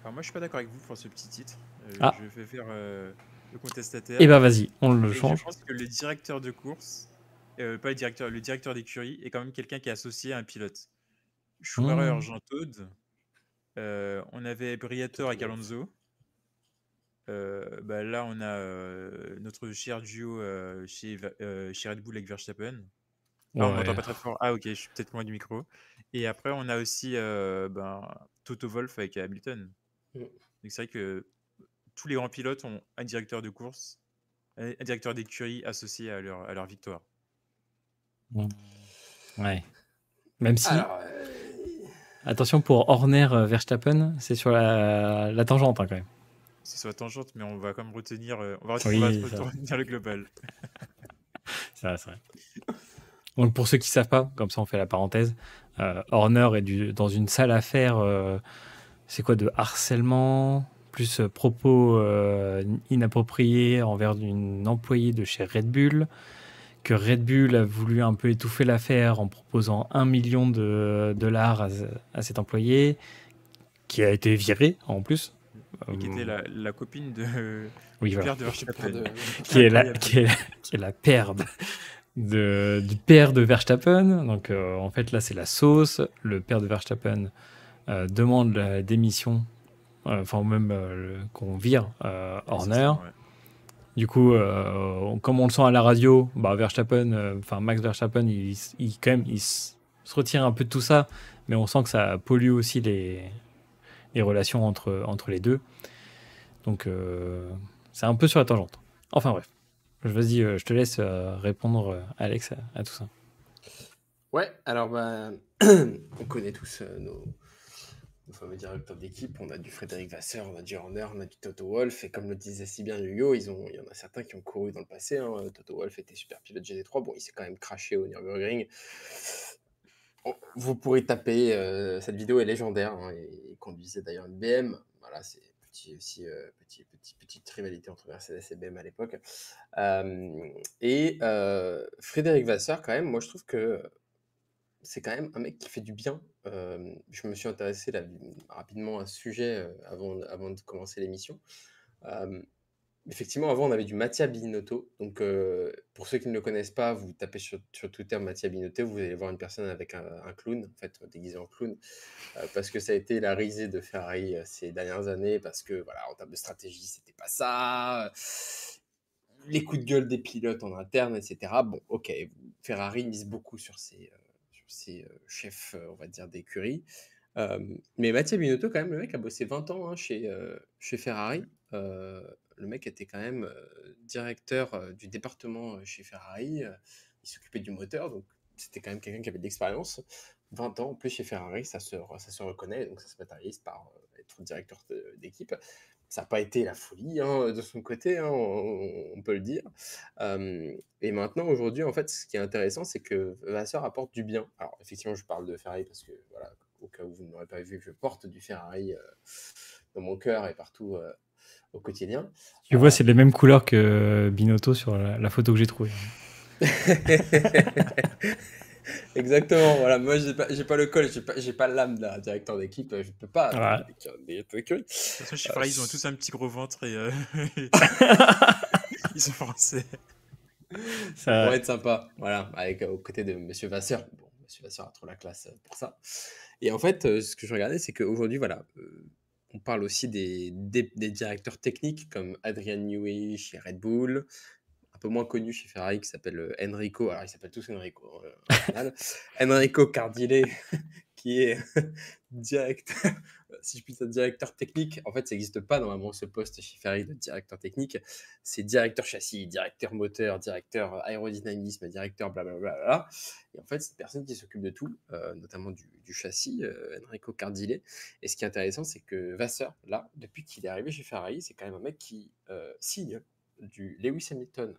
Alors moi je suis pas d'accord avec vous pour ce petit titre. Ah. Je vais faire le contestataire. Et vas-y, on le Et change. je pense que le directeur de course, pas le directeur d'écurie est quand même quelqu'un qui est associé à un pilote. Schumacher, Jean Todt, on avait Briatore avec Alonso. Là, on a notre cher duo chez Red Bull avec Verstappen. Ah, on m'entend pas très fort. Ah, ok, je suis peut-être loin du micro. Et après, on a aussi Toto Wolff avec Hamilton. Donc, c'est vrai que tous les grands pilotes ont un directeur de course, un directeur d'écurie associé à leur victoire. Ouais. Même si. Alors, attention pour Horner Verstappen, c'est sur la tangente quand même. C'est sur la tangente, mais on va quand même retenir, retenir le global. C'est vrai. Donc pour ceux qui ne savent pas, comme ça on fait la parenthèse, Horner est dans une sale affaire, c'est quoi, de harcèlement, plus propos inappropriés envers une employée de chez Red Bull, que Red Bull a voulu un peu étouffer l'affaire en proposant 1 million de dollars à cet employé, qui a été viré en plus. Et qui était la copine du voilà. père de Verstappen. Qui est la père du père de Verstappen. Donc en fait là c'est la sauce. Le père de Verstappen demande la démission, enfin même qu'on vire Horner. Ouais. Du coup, comme on le sent à la radio, Verstappen, Max Verstappen, il se retire un peu de tout ça, mais on sent que ça pollue aussi les relations entre les deux. Donc c'est un peu sur la tangente. Enfin bref. Vas-y, je te laisse répondre, Alex, à tout ça. Ouais, alors on connaît tous nos fameux directeurs d'équipe. On a du Frédéric Vasseur, on a du Horner, on a du Toto Wolff. Et comme le disait si bien Hugo, il y en a certains qui ont couru dans le passé. Toto Wolff était super pilote GT3. Bon, il s'est quand même craché au Nürburgring. Vous pourrez taper, cette vidéo est légendaire. Il conduisait d'ailleurs une BM. Voilà, c'est petite rivalité entre Mercedes et BM à l'époque. Frédéric Vasseur, quand même, moi je trouve que c'est quand même un mec qui fait du bien. Je me suis intéressé rapidement à ce sujet avant de commencer l'émission. Effectivement, avant, on avait du Mattia Binotto. Donc, pour ceux qui ne le connaissent pas, vous tapez sur Twitter Mattia Binotto, vous allez voir une personne avec un clown, en fait, déguisé en clown, parce que ça a été la risée de Ferrari ces dernières années, parce que, voilà, en termes de stratégie, c'était pas ça. Les coups de gueule des pilotes en interne, etc. Bon, ok, Ferrari mise beaucoup sur ses chefs, on va dire, d'écurie. Mais Mattia Binotto, quand même, le mec a bossé 20 ans chez Ferrari. Le mec était quand même directeur du département chez Ferrari. Il s'occupait du moteur, donc c'était quand même quelqu'un qui avait de l'expérience. 20 ans en plus chez Ferrari, ça se reconnaît, donc ça se matérialise par être directeur d'équipe. Ça n'a pas été la folie de son côté, on peut le dire. Et maintenant, aujourd'hui, en fait, ce qui est intéressant, c'est que Vasseur apporte du bien. Alors, effectivement, je parle de Ferrari parce que, voilà, au cas où vous ne l'aurez pas vu, je porte du Ferrari dans mon cœur et partout au quotidien. Tu vois, c'est les mêmes couleurs que Binotto sur la photo que j'ai trouvée. Exactement, voilà, moi j'ai pas le col, j'ai pas l'âme d'un directeur d'équipe, je peux pas De toute façon, chez Ferrari, ils ont tous un petit gros ventre et ils sont français. Ça pourrait être sympa, voilà, aux côtés de Monsieur Vasseur. Bon, Monsieur Vasseur a trop la classe pour ça. Et en fait, ce que je regardais, c'est qu'aujourd'hui, voilà, On parle aussi des directeurs techniques comme Adrian Newey chez Red Bull, un peu moins connu chez Ferrari qui s'appelle Enrico. Alors, ils s'appellent tous Enrico au final. Enrico Cardile, qui est directeur, si je puis dire, directeur technique. En fait, ça n'existe pas normalement ce poste chez Ferrari de directeur technique. C'est directeur châssis, directeur moteur, directeur aérodynamisme, directeur blablabla. Et en fait, c'est une personne qui s'occupe de tout, notamment du châssis, Enrico Cardile. Et ce qui est intéressant, c'est que Vasseur, là, depuis qu'il est arrivé chez Ferrari, c'est quand même un mec qui signe du Lewis Hamilton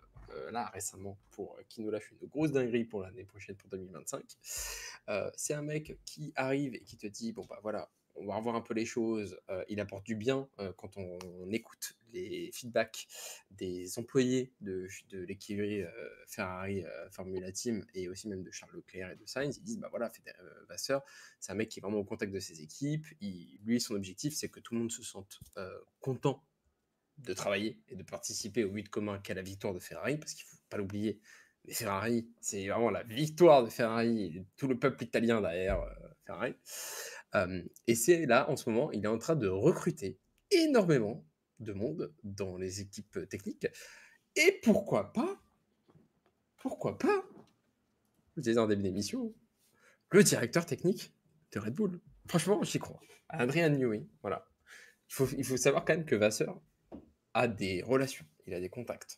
là récemment qui nous lâche une grosse dinguerie pour l'année prochaine, pour 2025. C'est un mec qui arrive et qui te dit bon bah voilà, on va revoir un peu les choses. Il apporte du bien quand on écoute les feedbacks des employés de l'écurie Ferrari Formula Team et aussi même de Charles Leclerc et de Sainz. Ils disent bah voilà, Vasseur, c'est un mec qui est vraiment au contact de ses équipes. Lui, son objectif, c'est que tout le monde se sente content de travailler et de participer au but commun qu'est la victoire de Ferrari, parce qu'il ne faut pas l'oublier, mais Ferrari, c'est vraiment la victoire de Ferrari et tout le peuple italien derrière Ferrari. Et c'est là, en ce moment, il est en train de recruter énormément de monde dans les équipes techniques. Et pourquoi pas, je disais en début d'émission, le directeur technique de Red Bull. Franchement, j'y crois. Adrian Newey, voilà. Il faut savoir quand même que Vasseur a des relations, il a des contacts.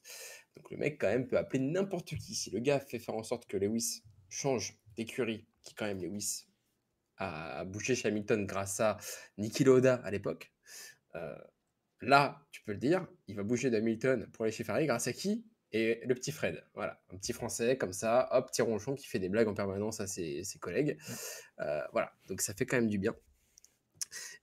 Donc le mec quand même peut appeler n'importe qui. Si le gars fait faire en sorte que Lewis change d'écurie, qui quand même Lewis a bouché chez Hamilton grâce à Niki Lauda à l'époque, là tu peux le dire, il va bouger d'Hamilton pour aller chez Ferrari grâce à qui? Et le petit Fred, voilà, un petit français comme ça, hop, petit ronchon qui fait des blagues en permanence à ses collègues. Voilà, donc ça fait quand même du bien.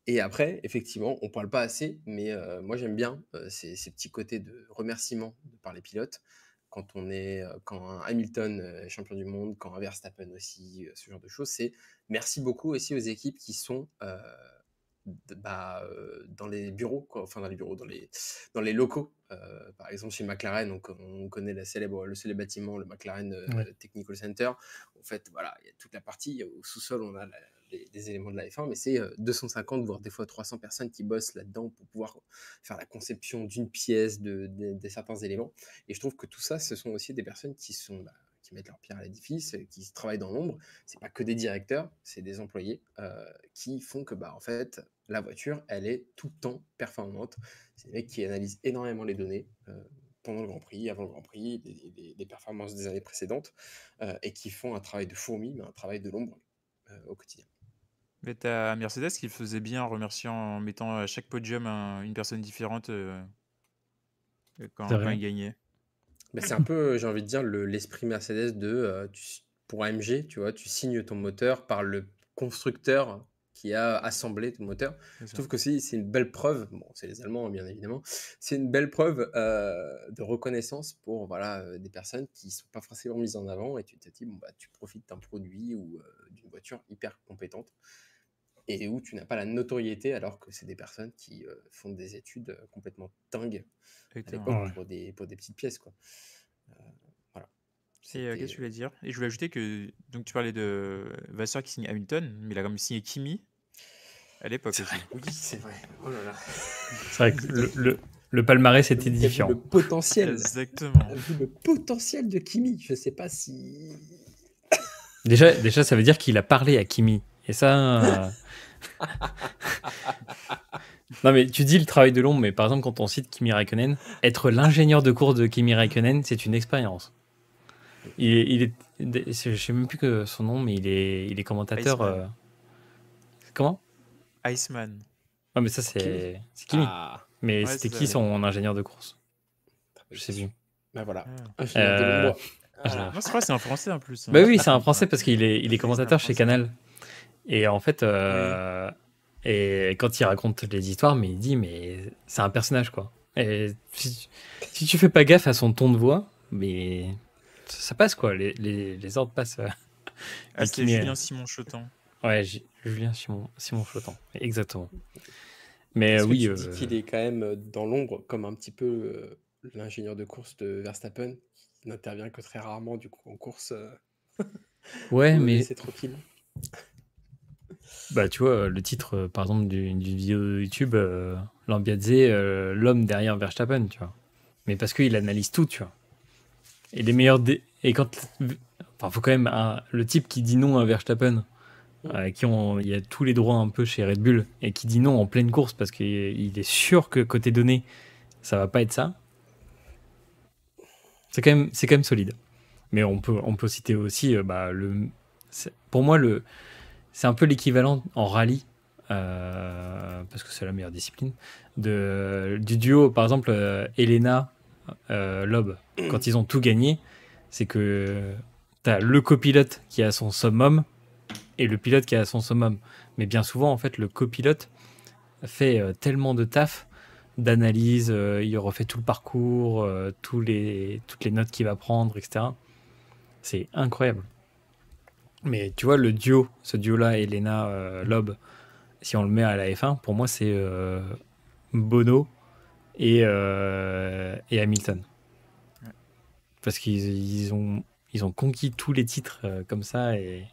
Et après, effectivement, on ne parle pas assez, mais moi j'aime bien ces petits côtés de remerciement par les pilotes. Quand un Hamilton est champion du monde, quand un Verstappen aussi, ce genre de choses, c'est merci beaucoup aussi aux équipes qui sont dans les bureaux, quoi, enfin dans les locaux. Par exemple, chez McLaren, on connaît le célèbre bâtiment, le McLaren Technical Center. En fait, voilà, il y a toute la partie, au sous-sol, on a des éléments de la F1, mais c'est 250, voire des fois 300 personnes qui bossent là-dedans pour pouvoir faire la conception d'une pièce, de certains éléments. Et je trouve que tout ça, ce sont aussi des personnes qui mettent leur pierre à l'édifice, qui travaillent dans l'ombre. C'est pas que des directeurs, c'est des employés qui font que en fait, la voiture, elle est tout le temps performante. C'est des mecs qui analysent énormément les données pendant le Grand Prix, avant le Grand Prix, les performances des années précédentes, et qui font un travail de fourmi, mais un travail de l'ombre au quotidien. Mais t'as Mercedes qui le faisait bien en remerciant, en mettant à chaque podium une personne différente quand il gagnait. C'est un peu, j'ai envie de dire, l'esprit Mercedes pour AMG, tu vois, tu signes ton moteur par le constructeur qui a assemblé ton moteur. Je trouve que c'est une belle preuve, bon, c'est les Allemands bien évidemment, c'est une belle preuve de reconnaissance pour des personnes qui ne sont pas forcément mises en avant, et tu te dis, tu profites d'un produit ou d'une voiture hyper compétente et où tu n'as pas la notoriété, alors que c'est des personnes qui font des études complètement dingues à l'époque pour des petites pièces, quoi. Voilà. Et qu'est-ce que je voulais dire? Et je voulais ajouter que donc tu parlais de Vasseur qui signe Hamilton, mais il a quand même signé Kimi à l'époque aussi. Oui, c'est vrai. Oh là là. C'est vrai que le palmarès était différent. Le potentiel. Exactement. Vu le potentiel de Kimi, je sais pas si. Déjà, ça veut dire qu'il a parlé à Kimi. Et ça. Non, mais tu dis le travail de l'ombre, mais par exemple, quand on cite Kimi Räikkönen, être l'ingénieur de course de Kimi Räikkönen, c'est une expérience. Je sais même plus que son nom, mais il est commentateur. Comment? Iceman. Ah, mais ça, c'est Kimi. Mais Ouais, c'était qui son ingénieur de course? Je sais plus. Ben voilà. Ingénieur de l'ombre. Moi, je crois que c'est un Français en plus. Bah oui, c'est un Français parce qu'il est commentateur chez Canal. Et en fait, et quand il raconte les histoires, mais il dit, mais c'est un personnage, quoi. Et si tu fais pas gaffe à son ton de voix, mais ça passe, quoi. Les ordres passent. C'est Julien Simon-Chotan. Ouais, Julien Simon-Chotan, exactement. Mais oui. Tu dis qu'il est quand même dans l'ombre, comme un petit peu l'ingénieur de course de Verstappen, qui n'intervient que très rarement du coup en course. Ouais, mais c'est tranquille. Bah, tu vois, le titre, par exemple, d'une vidéo YouTube, Lambiadze, l'homme derrière Verstappen, tu vois. Mais parce qu'il analyse tout, tu vois. Et les meilleurs. Et quand. Enfin, faut quand même. Le type qui dit non à Verstappen, il y a tous les droits un peu chez Red Bull, et qui dit non en pleine course parce qu'il est sûr que côté données, ça va pas être ça. C'est quand même solide. Mais on peut citer aussi, pour moi, c'est un peu l'équivalent en rallye, parce que c'est la meilleure discipline, du duo, par exemple, Elena, Loeb. Quand ils ont tout gagné, c'est que tu as le copilote qui est à son summum et le pilote qui est à son summum. Mais bien souvent, en fait, le copilote fait tellement de taf d'analyse, il refait tout le parcours, toutes les notes qu'il va prendre, etc. C'est incroyable. Mais tu vois, ce duo-là, Elena Loeb, si on le met à la F1, pour moi, c'est Bono et Hamilton. Ouais. Parce ils ont conquis tous les titres comme ça et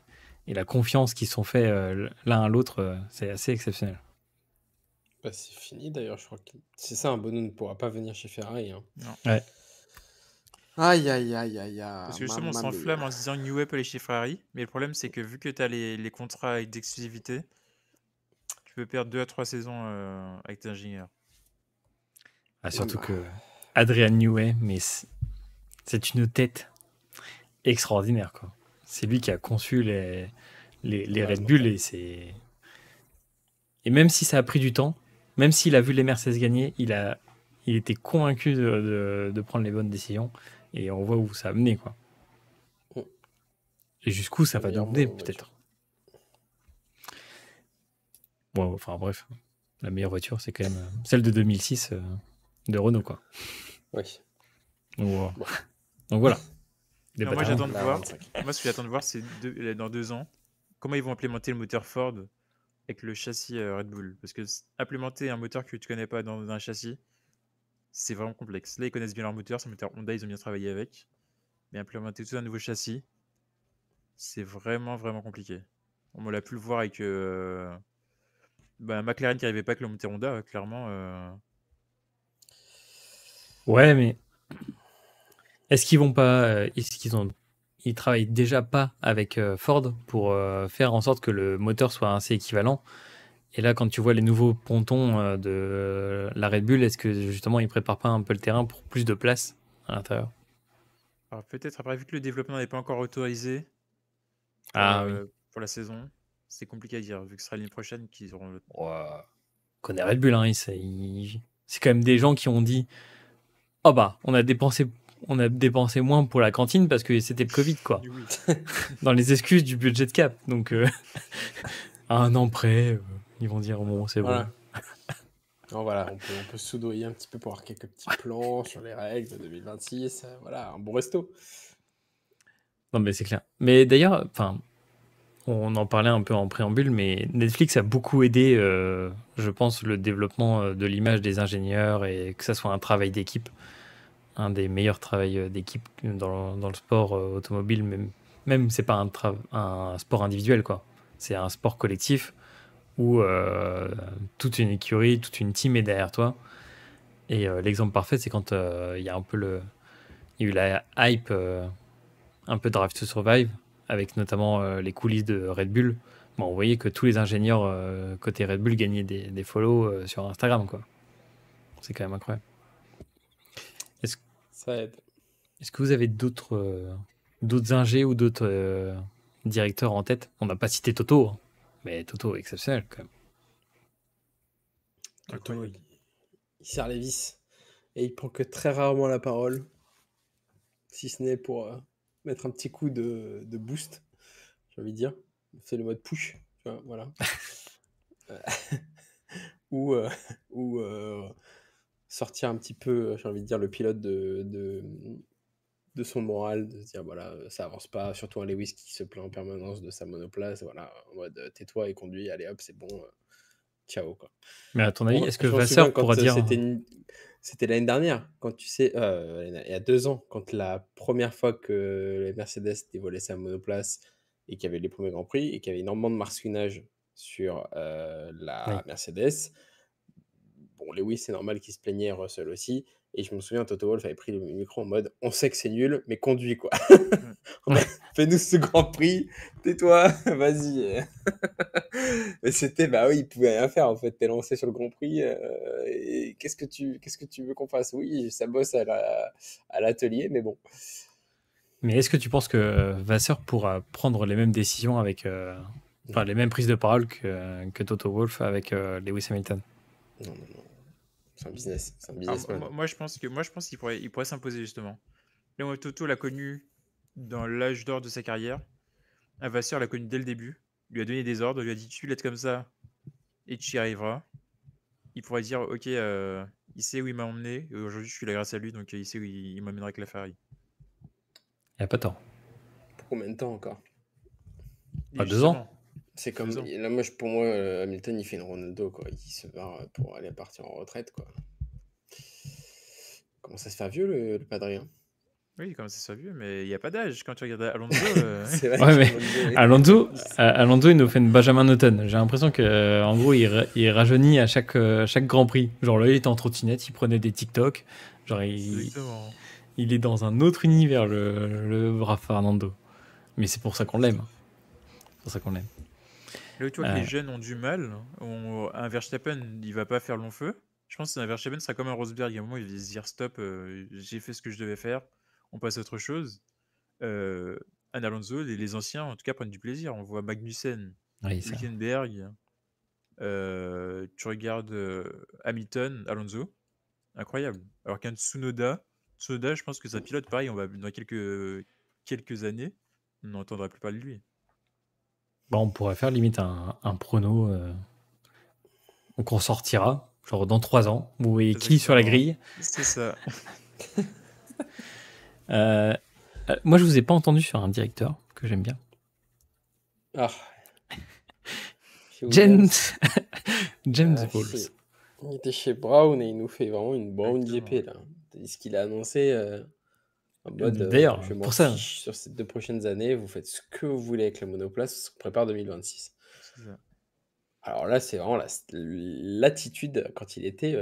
la confiance qu'ils se sont fait l'un à l'autre, c'est assez exceptionnel. Bah, c'est fini d'ailleurs, je crois que c'est ça, un Bono ne pourra pas venir chez Ferrari, hein. Non. Ouais. Aïe, aïe, aïe, aïe, Parce aïe, que justement, on mamma s'enflamme en mia. se disant New Way peut aller chez Ferrari, mais le problème, c'est que vu que tu as les contrats d'exclusivité, tu peux perdre 2 à 3 saisons avec tes ingénieurs. Ah, Non, surtout mais- que Adrian Newey, mais c'est une tête extraordinaire, quoi. C'est lui qui a conçu les Ouais, Red Bull mental. et même si ça a pris du temps, même s'il a vu les Mercedes gagner, il était convaincu de prendre les bonnes décisions et on voit où ça a mené, quoi. Mm. Et jusqu'où ça La va meilleure nous mener, voiture. peut-être. Bon, enfin bref, la meilleure voiture, c'est quand même celle de 2006 de Renault, quoi. Oui. Donc, voilà. Bon. Donc voilà, Non, moi, débattons. j'attends de La voir. 25. Moi, ce que j'attends de voir, c'est dans 2 ans, comment ils vont implémenter le moteur Ford avec le châssis Red Bull. Parce que implémenter un moteur que tu connais pas dans un châssis, c'est vraiment complexe. Là, ils connaissent bien leur moteur, c'est un moteur Honda, ils ont bien travaillé avec. Mais implémenter tout un nouveau châssis, c'est vraiment, vraiment compliqué. On l'a pu le voir avec McLaren qui n'arrivait pas avec le moteur Honda, clairement. Ouais, mais est-ce qu'ils vont pas, ils travaillent déjà pas avec Ford pour faire en sorte que le moteur soit assez équivalent. Et là, quand tu vois les nouveaux pontons de la Red Bull, est-ce que justement ils préparent pas un peu le terrain pour plus de place à l'intérieur? Alors peut-être après, vu que le développement n'est pas encore autorisé Ah oui. pour la saison, c'est compliqué à dire, vu que ce sera l'année prochaine qu'ils auront le... On connaît Red Bull, hein, c'est quand même des gens qui ont dit, oh bah, on a dépensé moins pour la cantine parce que c'était le Covid, quoi. Oui. Dans les excuses du budget de cap. Donc, à un an près, ils vont dire, bon, c'est bon. Voilà. Alors voilà, on peut se soudoyer un petit peu pour avoir quelques petits plans sur les règles de 2026. Voilà, un bon resto. Non, mais c'est clair. Mais d'ailleurs, enfin, on en parlait un peu en préambule, mais Netflix a beaucoup aidé, je pense, le développement de l'image des ingénieurs et que ça soit un travail d'équipe, un des meilleurs travails d'équipe dans le sport automobile, même c'est pas un sport individuel, quoi. C'est un sport collectif où toute une écurie, toute une team est derrière toi. Et l'exemple parfait, c'est quand il y a un peu il y a eu la hype un peu Drive to Survive, avec notamment les coulisses de Red Bull. Bon, on voyait que tous les ingénieurs côté Red Bull gagnaient des follow sur Instagram, quoi. C'est quand même incroyable. Est-ce, Ça aide. est-ce que vous avez d'autres ingés ou d'autres directeurs en tête? On n'a pas cité Toto, hein, mais Toto est exceptionnel quand même. Toto, Incroyable. il serre les vis. Et il prend que très rarement la parole. Si ce n'est pour mettre un petit coup de boost, j'ai envie de dire. C'est le mode push. Tu vois, voilà. Euh, ou ou sortir un petit peu, j'ai envie de dire, le pilote de son moral, de se dire, voilà, ça avance pas. Surtout un Lewis qui se plaint en permanence de sa monoplace. Voilà, en mode tais-toi et conduis, allez hop, c'est bon. Ciao, quoi. Mais à ton avis, est-ce que Je m'en souviens Vasseur quand pourra dire c'était l'année dernière, quand tu sais, il y a 2 ans, quand la première fois que la Mercedes dévoilait sa monoplace et qu'il y avait les premiers Grands Prix et qu'il y avait énormément de marsouinage sur Oui. la Mercedes. Bon, Lewis, c'est normal qu'il se plaignait, Russell aussi. Et je me souviens, Toto Wolff avait pris le micro en mode on sait que c'est nul, mais conduis quoi. En mode, fais-nous ce Grand Prix, tais-toi, vas-y. Mais c'était, bah oui, il pouvait rien faire en fait. T'es lancé sur le Grand Prix. Et qu'est-ce que tu veux qu'on fasse? Oui, ça bosse à l'atelier, mais bon. Mais est-ce que tu penses que Vasseur pourra prendre les mêmes décisions avec. Enfin, les mêmes prises de parole que Toto Wolff avec Lewis Hamilton? Non, non, non. C'est un business. C'est un Alors, businessman. moi, je pense qu'il pourrait s'imposer justement. Là, Toto l'a connu dans l'âge d'or de sa carrière. Un Vasseur l'a connu dès le début. Lui a donné des ordres, lui a dit tu l'aides comme ça et tu y arriveras. Il pourrait dire ok, il sait où il m'a emmené. Et aujourd'hui, je suis là grâce à lui, donc il sait où il m'emmènera avec la Ferrari. Il n'y a pas tant. Pour combien de temps encore? Et Pas 2 ans. justement, C'est comme. 2 ans. Là, moi, pour moi, Hamilton, il fait une Ronaldo, quoi. Il se barre pour aller partir en retraite, quoi. Comment ça se fait vieux, le padré, hein? Oui, comme ça soit vieux, mais il n'y a pas d'âge. Quand tu regardes Alonso, C'est vrai Ouais, que mais Ronaldo est- Alonso, il nous fait une Benjamin Button. J'ai l'impression que, en gros, il rajeunit à chaque Grand Prix. Genre là, il était en trottinette, il prenait des TikTok. Genre, exactement. il est dans un autre univers, le brave Fernando. Mais c'est pour ça qu'on l'aime. C'est pour ça qu'on l'aime. Là où tu vois que Euh, les jeunes ont du mal, un Verstappen, il va pas faire long feu. Je pense que un Verstappen sera comme un Rosberg. À un moment, il va se dire stop, j'ai fait ce que je devais faire, on passe à autre chose. Un Alonso, les anciens, en tout cas, prennent du plaisir. On voit Magnussen, oui, ça. Hülkenberg, tu regardes Hamilton, Alonso, incroyable. Alors qu'un Tsunoda, je pense que sa pilote, pareil, on va dans quelques années, on n'entendra plus parler de lui. Bon, on pourrait faire limite un prono qu'on sortira, genre dans 3 ans. Vous voyez qui sur la Exactement. grille. C'est ça. Moi, je vous ai pas entendu sur un directeur que j'aime bien. Ah. Chez James, Williams. James Ah, Bowles. Il était chez Brown et il nous fait vraiment une Brown Exactement. GP, là. C'est ce qu'il a annoncé en mode D'ailleurs, je m'en pour ça, fiche sur ces 2 prochaines années, vous faites ce que vous voulez avec la monoplace, on prépare 2026. C'est ça. Alors là, c'est vraiment l'attitude quand il était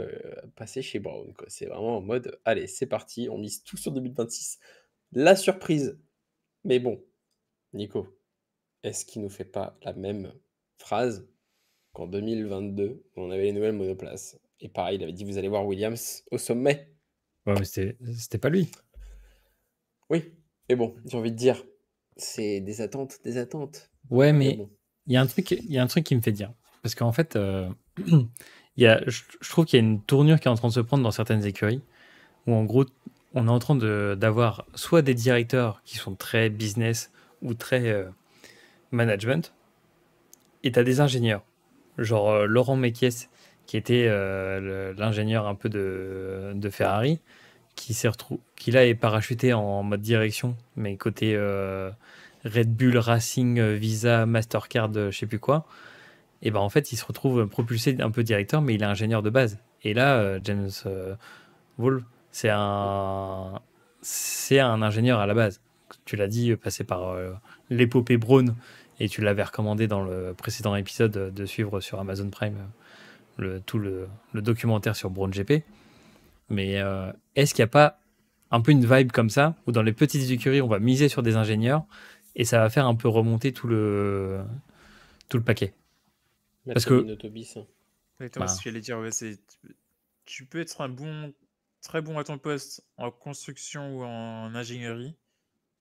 passé chez Brown, quoi. C'est vraiment en mode allez, c'est parti, on mise tout sur 2026. La surprise. Mais bon, Nico, est-ce qu'il nous fait pas la même phrase qu'en 2022, où on avait les nouvelles monoplaces? Et pareil, il avait dit vous allez voir Williams au sommet. ouais, mais c'était pas lui. Oui, mais bon, j'ai envie de dire, c'est des attentes, des attentes. Ouais, Mais mais bon. il y a un truc qui me fait dire. Parce qu'en fait, je trouve qu'il y a une tournure qui est en train de se prendre dans certaines écuries, où en gros, on est en train d'avoir soit des directeurs qui sont très business ou très management, et tu as des ingénieurs. Genre Laurent Mekies, qui était l'ingénieur un peu de Ferrari, qui là est parachuté en mode direction, mais côté Red Bull Racing, Visa, Mastercard, je sais plus quoi. Et ben en fait, il se retrouve propulsé un peu directeur, mais il est ingénieur de base. Et là, James Wolf, c'est un ingénieur à la base. Tu l'as dit, passé par l'épopée Braun, et tu l'avais recommandé dans le précédent épisode de suivre sur Amazon Prime tout le documentaire sur Braun GP. Mais est-ce qu'il n'y a pas un peu une vibe comme ça, où dans les petites écuries, on va miser sur des ingénieurs, et ça va faire un peu remonter tout le paquet? Parce que, Autobus. Exactement, bah, c'est ce que j'allais dire. Ouais, tu peux être très bon à ton poste en construction ou en ingénierie,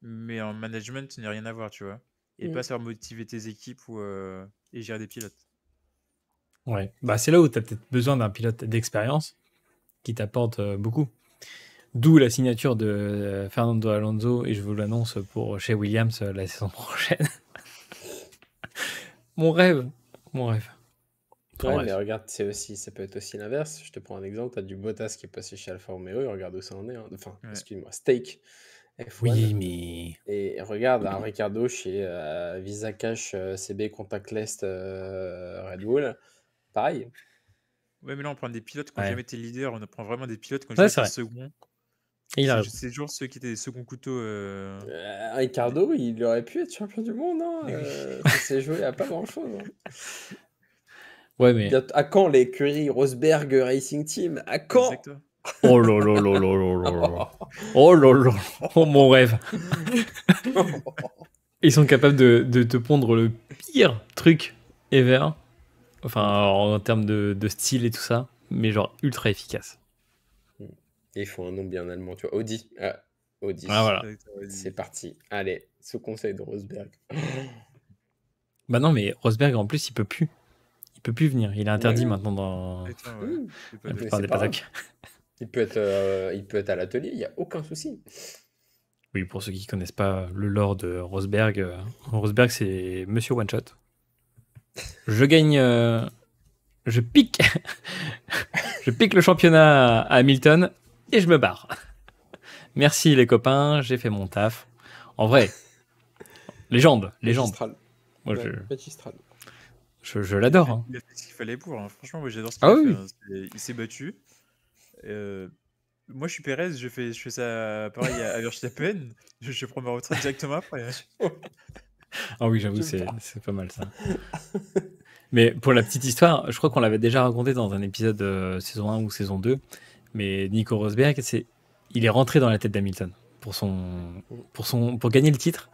mais en management, tu n'as rien à voir, tu vois. Et pas savoir motiver tes équipes et gérer des pilotes. ouais. Bah, c'est là où tu as peut-être besoin d'un pilote d'expérience qui t'apporte beaucoup. D'où la signature de Fernando Alonso, et je vous l'annonce pour chez Williams la saison prochaine. Mon rêve. Mon rêve. Enfin, Ouais, bref. mais regarde, ça peut être aussi l'inverse. Je te prends un exemple, tu as du Bottas qui est passé chez Alfa Romeo, et regarde où ça en est. Enfin, Ouais. excuse-moi, Stake F1. Oui, mais. Et regarde, un Ricardo chez Visa Cash CB Contactless Red Bull. Pareil. Ouais, mais là, on prend des pilotes qui n'ont Ouais, jamais été leaders. On prend vraiment des pilotes qui ont ouais jamais c'est été vrai. seconds. Et il a raison. C'est toujours ceux qui étaient des seconds couteaux. Ricardo, il aurait pu être champion du monde. Hein, Oui. ça s'est joué à pas grand-chose. Hein. Ouais, mais. À quand l'écurie Rosberg Racing Team? À quand? Exactement. Oh là là là là là là là. Oh là là. Oh mon rêve. Ils sont capables de te pondre le pire truc ever. Enfin, en termes de style et tout ça. Mais genre ultra efficace. Et il faut un nom bien allemand, tu vois. Audi. Ah, Audi. Ah voilà. Exactement, vas-y. C'est parti. Allez, sous conseil de Rosberg. Bah non, mais Rosberg en plus, il peut plus. Il peut plus venir. Il est interdit Ouais. maintenant dans Exactement, ouais. Mmh. C'est pas la de- plupart c'est des pas grave. padocks. Il peut être à l'atelier, il n'y a aucun souci. Oui, pour ceux qui connaissent pas le lore de Rosberg, Rosberg c'est Monsieur One Shot. Je gagne, je pique, je pique le championnat à Hamilton et je me barre. Merci les copains, j'ai fait mon taf. En vrai, légende. Magistral. Moi, Ouais, magistral. je l'adore. Hein. Il a fait ce qu'il fallait pour. Hein. Franchement, moi j'adore ce qu'il Ah a oui. fait. Hein. Il s'est battu. Euh, Moi je suis Perez, je fais ça pareil à Verstappen. Je prends ma retraite directement après. Hein. Ah oui, j'avoue, Je c'est pas mal ça. Mais pour la petite histoire, je crois qu'on l'avait déjà raconté dans un épisode saison 1 ou saison 2. Mais Nico Rosberg, il est rentré dans la tête d'Hamilton pour gagner le titre.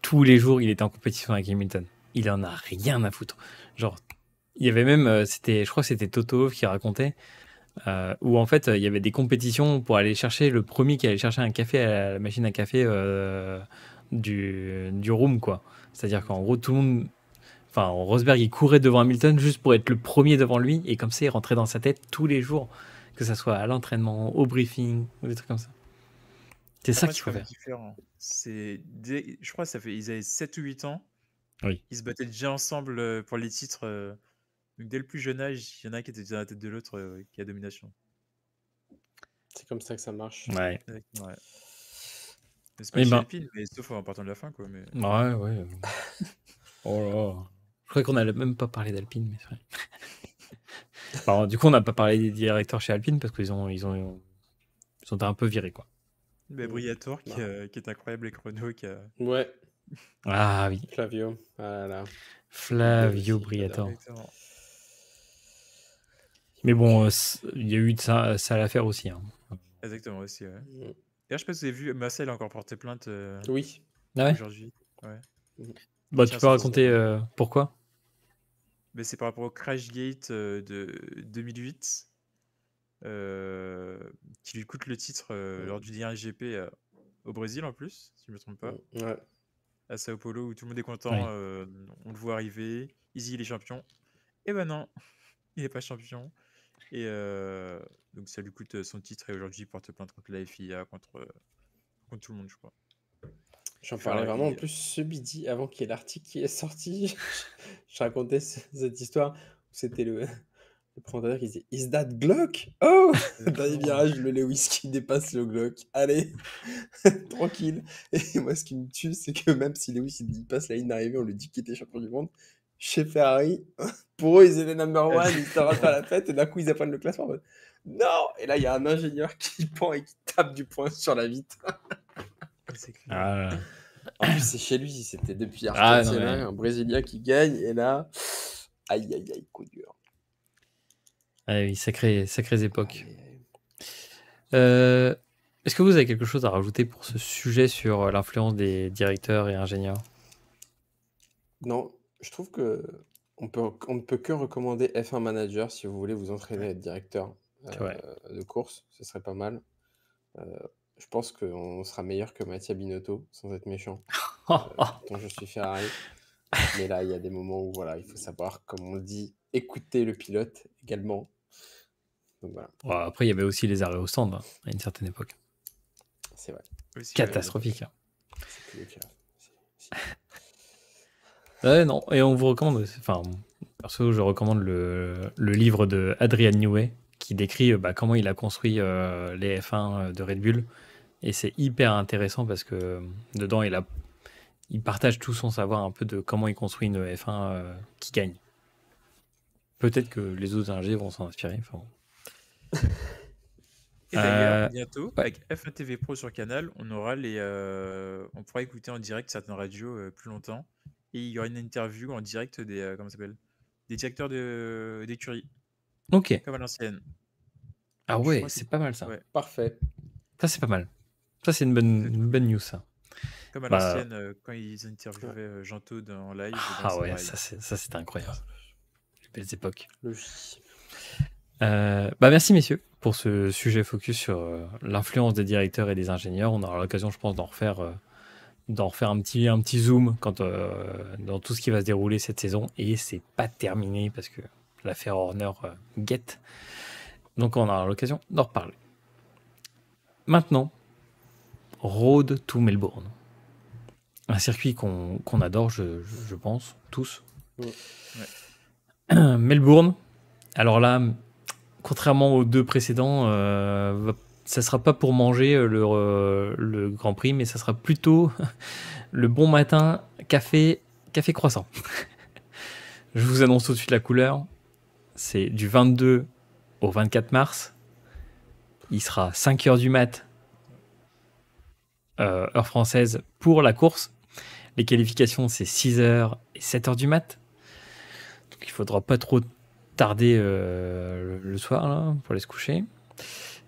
Tous les jours, il était en compétition avec Hamilton. Il en a rien à foutre. Genre, il y avait même, je crois que c'était Toto qui racontait, où en fait, il y avait des compétitions pour aller chercher le premier qui allait chercher un café à la machine à café du room, quoi. C'est-à-dire qu'en gros, tout le monde. Enfin, Rosberg, il courait devant Hamilton juste pour être le premier devant lui, et comme ça, il rentrait dans sa tête tous les jours, que ça soit à l'entraînement, au briefing, ou des trucs comme ça. C'est ça Après, qu'il c'est faut quand même faire. différent. Je crois que ils avaient 7 ou 8 ans. Oui. Ils se battaient déjà ensemble pour les titres. Donc dès le plus jeune âge, il y en a un qui était déjà dans la tête de l'autre qui a domination. C'est comme ça que ça marche. Ouais. Ouais. Mais c'est pas Eh chez ben, Alpine, mais sauf en partant de la fin, quoi. Mais... ouais. Oh là. Je crois qu'on n'allait même pas parler d'Alpine, mais c'est vrai. Alors, du coup, on n'a pas parlé des directeurs chez Alpine parce qu'ils sont un peu virés, quoi. Mais Briatore qui Bah. est incroyable avec Renault qui a... Ouais, Ah oui, Flavio. Voilà. Flavio aussi, Briatore. Exactement. Mais bon, il y a eu de ça à l'affaire aussi. Hein. Exactement aussi, ouais. Mm. D'ailleurs, je sais pas si vous avez vu, Massa il a encore porté plainte Oui. Ah ouais. aujourd'hui. Ouais. Bah, Il tu tient peux son raconter discours. pourquoi? Mais c'est par rapport au Crashgate de 2008 qui lui coûte le titre lors du dernier GP au Brésil en plus, si je ne me trompe pas. Ouais. À Sao Paulo où tout le monde est content, Oui. on le voit arriver, Easy il est champion. Et ben non, il n'est pas champion. Et donc ça lui coûte son titre et aujourd'hui il porte plainte contre la FIA, contre tout le monde, je crois. J'en parlais vraiment en Ferrari. plus ce midi avant qu'il y ait l'article qui est sorti. Je racontais cette histoire où c'était le présentateur qui disait Is that Glock? Oh! Dernier virage, le Lewis qui dépasse le Glock. Allez, tranquille. Et moi, ce qui me tue, c'est que même si Lewis il passe la ligne d'arrivée, on lui dit qu'il était champion du monde. Chez Ferrari, pour eux, ils étaient number one, ils étaient en train de faire la fête, et d'un coup, ils apprennent le classement. En mode, non! Et là, il y a un ingénieur qui pend et qui tape du poing sur la vitre. C'est clair. Ah, En plus, c'est chez lui, c'était depuis Ah, Ayrton non, Senna, mais- un Brésilien qui gagne, et là, aïe aïe aïe, coup dur. ah oui, sacrées époques. Aïe, aïe. Est-ce que vous avez quelque chose à rajouter pour ce sujet sur l'influence des directeurs et ingénieurs? Non, je trouve que on ne peut que recommander F1 Manager si vous voulez vous entraîner à être directeur C'est vrai. de course, ce serait pas mal. Euh, je pense qu'on sera meilleur que Mattia Binotto, sans être méchant, dont je suis Ferrari. Mais là, il y a des moments où voilà, il faut savoir, comme on le dit, écouter le pilote également. Donc voilà, Bon, après, il y avait aussi les arrêts au stand hein, à une certaine époque. c'est vrai. Aussi, Catastrophique. Hein. C'est plus le cas. Si. Ouais, non, et on vous recommande, enfin, perso, je recommande le livre de Adrian Newey qui décrit comment il a construit les F1 de Red Bull. Et c'est hyper intéressant parce que dedans, il partage tout son savoir un peu de comment il construit une F1 qui gagne. Peut-être que les autres ingés vont s'en inspirer. Enfin, bon. Et d'ailleurs, Euh, bientôt, ouais. avec F1 TV Pro sur Canal, on aura on pourra écouter en direct certaines radios plus longtemps. Et il y aura une interview en direct des des directeurs d'écurie, Ok. comme à l'ancienne. Ah Je ouais, crois que c'est pas mal ça. ouais, Parfait. Ça, c'est pas mal. Ça, c'est une bonne news, ça. comme à Bah, l'ancienne, quand ils interviewaient Jean Todt en live, ben, ah c'est ouais, pareil. ça c'était incroyable. Les belles époques. Logique. Bah merci messieurs pour ce sujet focus sur l'influence des directeurs et des ingénieurs. On aura l'occasion, je pense, d'en refaire un petit zoom dans tout ce qui va se dérouler cette saison. Et c'est pas terminé parce que l'affaire Horner guette. Donc on aura l'occasion d'en reparler. Maintenant, Road to Melbourne. Un circuit qu'on adore, je pense, tous. Ouais. Melbourne, alors là, contrairement aux deux précédents, ça sera pas pour manger le Grand Prix, mais ça sera plutôt le bon matin, café croissant. Je vous annonce tout de suite la couleur. C'est du 22 au 24 mars. Il sera 5h du mat, heure française, pour la course. Les qualifications, c'est 6h et 7h du mat. Donc il faudra pas trop tarder le soir là, pour aller se coucher.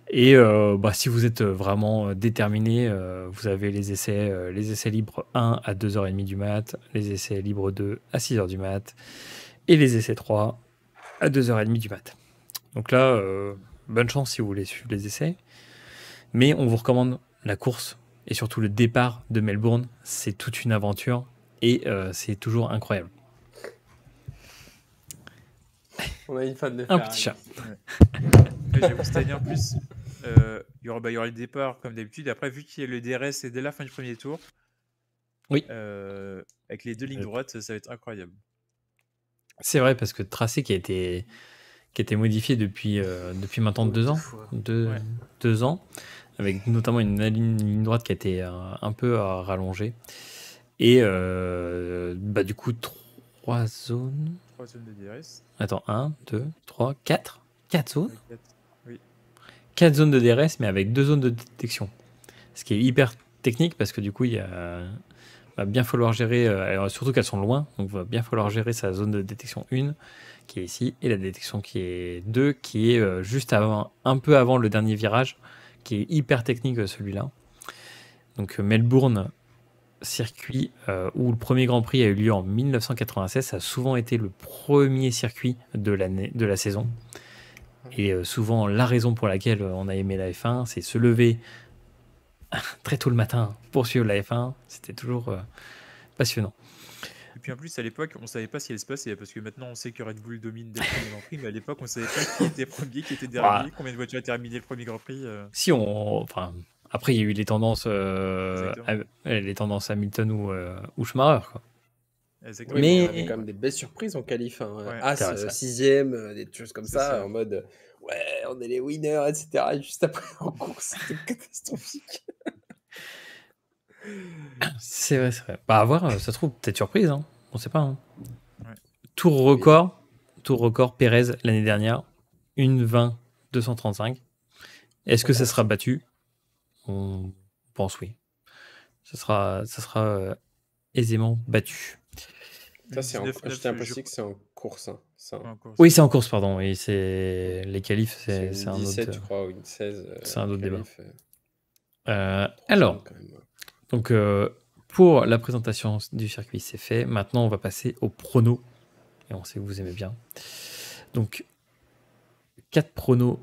Et si vous êtes vraiment déterminé, vous avez les essais libres 1 à 2h30 du mat, les essais libres 2 à 6h du mat, et les essais 3 à 2h30 du mat. Donc là, bonne chance si vous voulez suivre les essais. Mais on vous recommande la course et surtout le départ de Melbourne. C'est toute une aventure et c'est toujours incroyable. On a une fan de Un Ferrari. petit chat. Ouais, j'avoue, cette année en plus, il y aura le départ comme d'habitude. Après, vu qu'il y a le DRS et dès la fin du premier tour, Oui. Avec les deux lignes droites, ça va être incroyable. C'est vrai parce que le tracé qui a été modifié depuis maintenant 2 ans. Ouais. 2 ans, avec notamment une ligne droite qui a été un peu rallongée. Et du coup, 3 zones. 3 zones de DRS. Attends, 1, 2, 3, 4. 4 zones. 4 zones de DRS, mais avec 2 zones de détection. Ce qui est hyper technique parce que du coup, il va bien falloir gérer, surtout qu'elles sont loin, donc il va bien falloir gérer sa zone de détection 1 qui est ici, et la détection qui est 2, qui est juste avant, un peu avant le dernier virage, qui est hyper technique celui-là. Donc Melbourne, circuit où le premier Grand Prix a eu lieu en 1996, ça a souvent été le premier circuit de la saison. Et souvent, la raison pour laquelle on a aimé la F1, c'est se lever très tôt le matin pour suivre la F1. C'était toujours passionnant. Et puis en plus, à l'époque, on savait pas ce qui allait se passer, parce que maintenant, on sait que Red Bull domine dès le premier Grand Prix, mais à l'époque, on savait pas qui était premier, qui était dernier, combien de voitures a terminé le premier Grand Prix. Si après, il y a eu les tendances, Hamilton ou Schumacher, quoi. Oui, mais on avait quand même des belles surprises en qualif. Ouais. C'est vrai, As, ça. 6ème, des choses comme C'est ça, ça. en mode ouais, on est les winners, etc. Et juste après, en course, c'était catastrophique. C'est vrai, c'est vrai. Bah, à voir, ça se trouve, peut-être surprise, hein. On sait pas. Hein. Ouais. Tour record, Pérez l'année dernière, 1:20.235. Est-ce que ça sera battu? On pense oui. Ça sera aisément battu. Ça, c'est je 19-9, tiens à préciser que c'est en course. Hein, ça. en course. Oui, c'est en course, pardon. Et c'est les qualifs, c'est une un 17, autre. je crois, ou une 16. C'est un autre débat. Qualif, Alors, quand même. donc pour la présentation du circuit, c'est fait. Maintenant, on va passer au prono. Et on sait que vous aimez bien. Donc, 5 pronos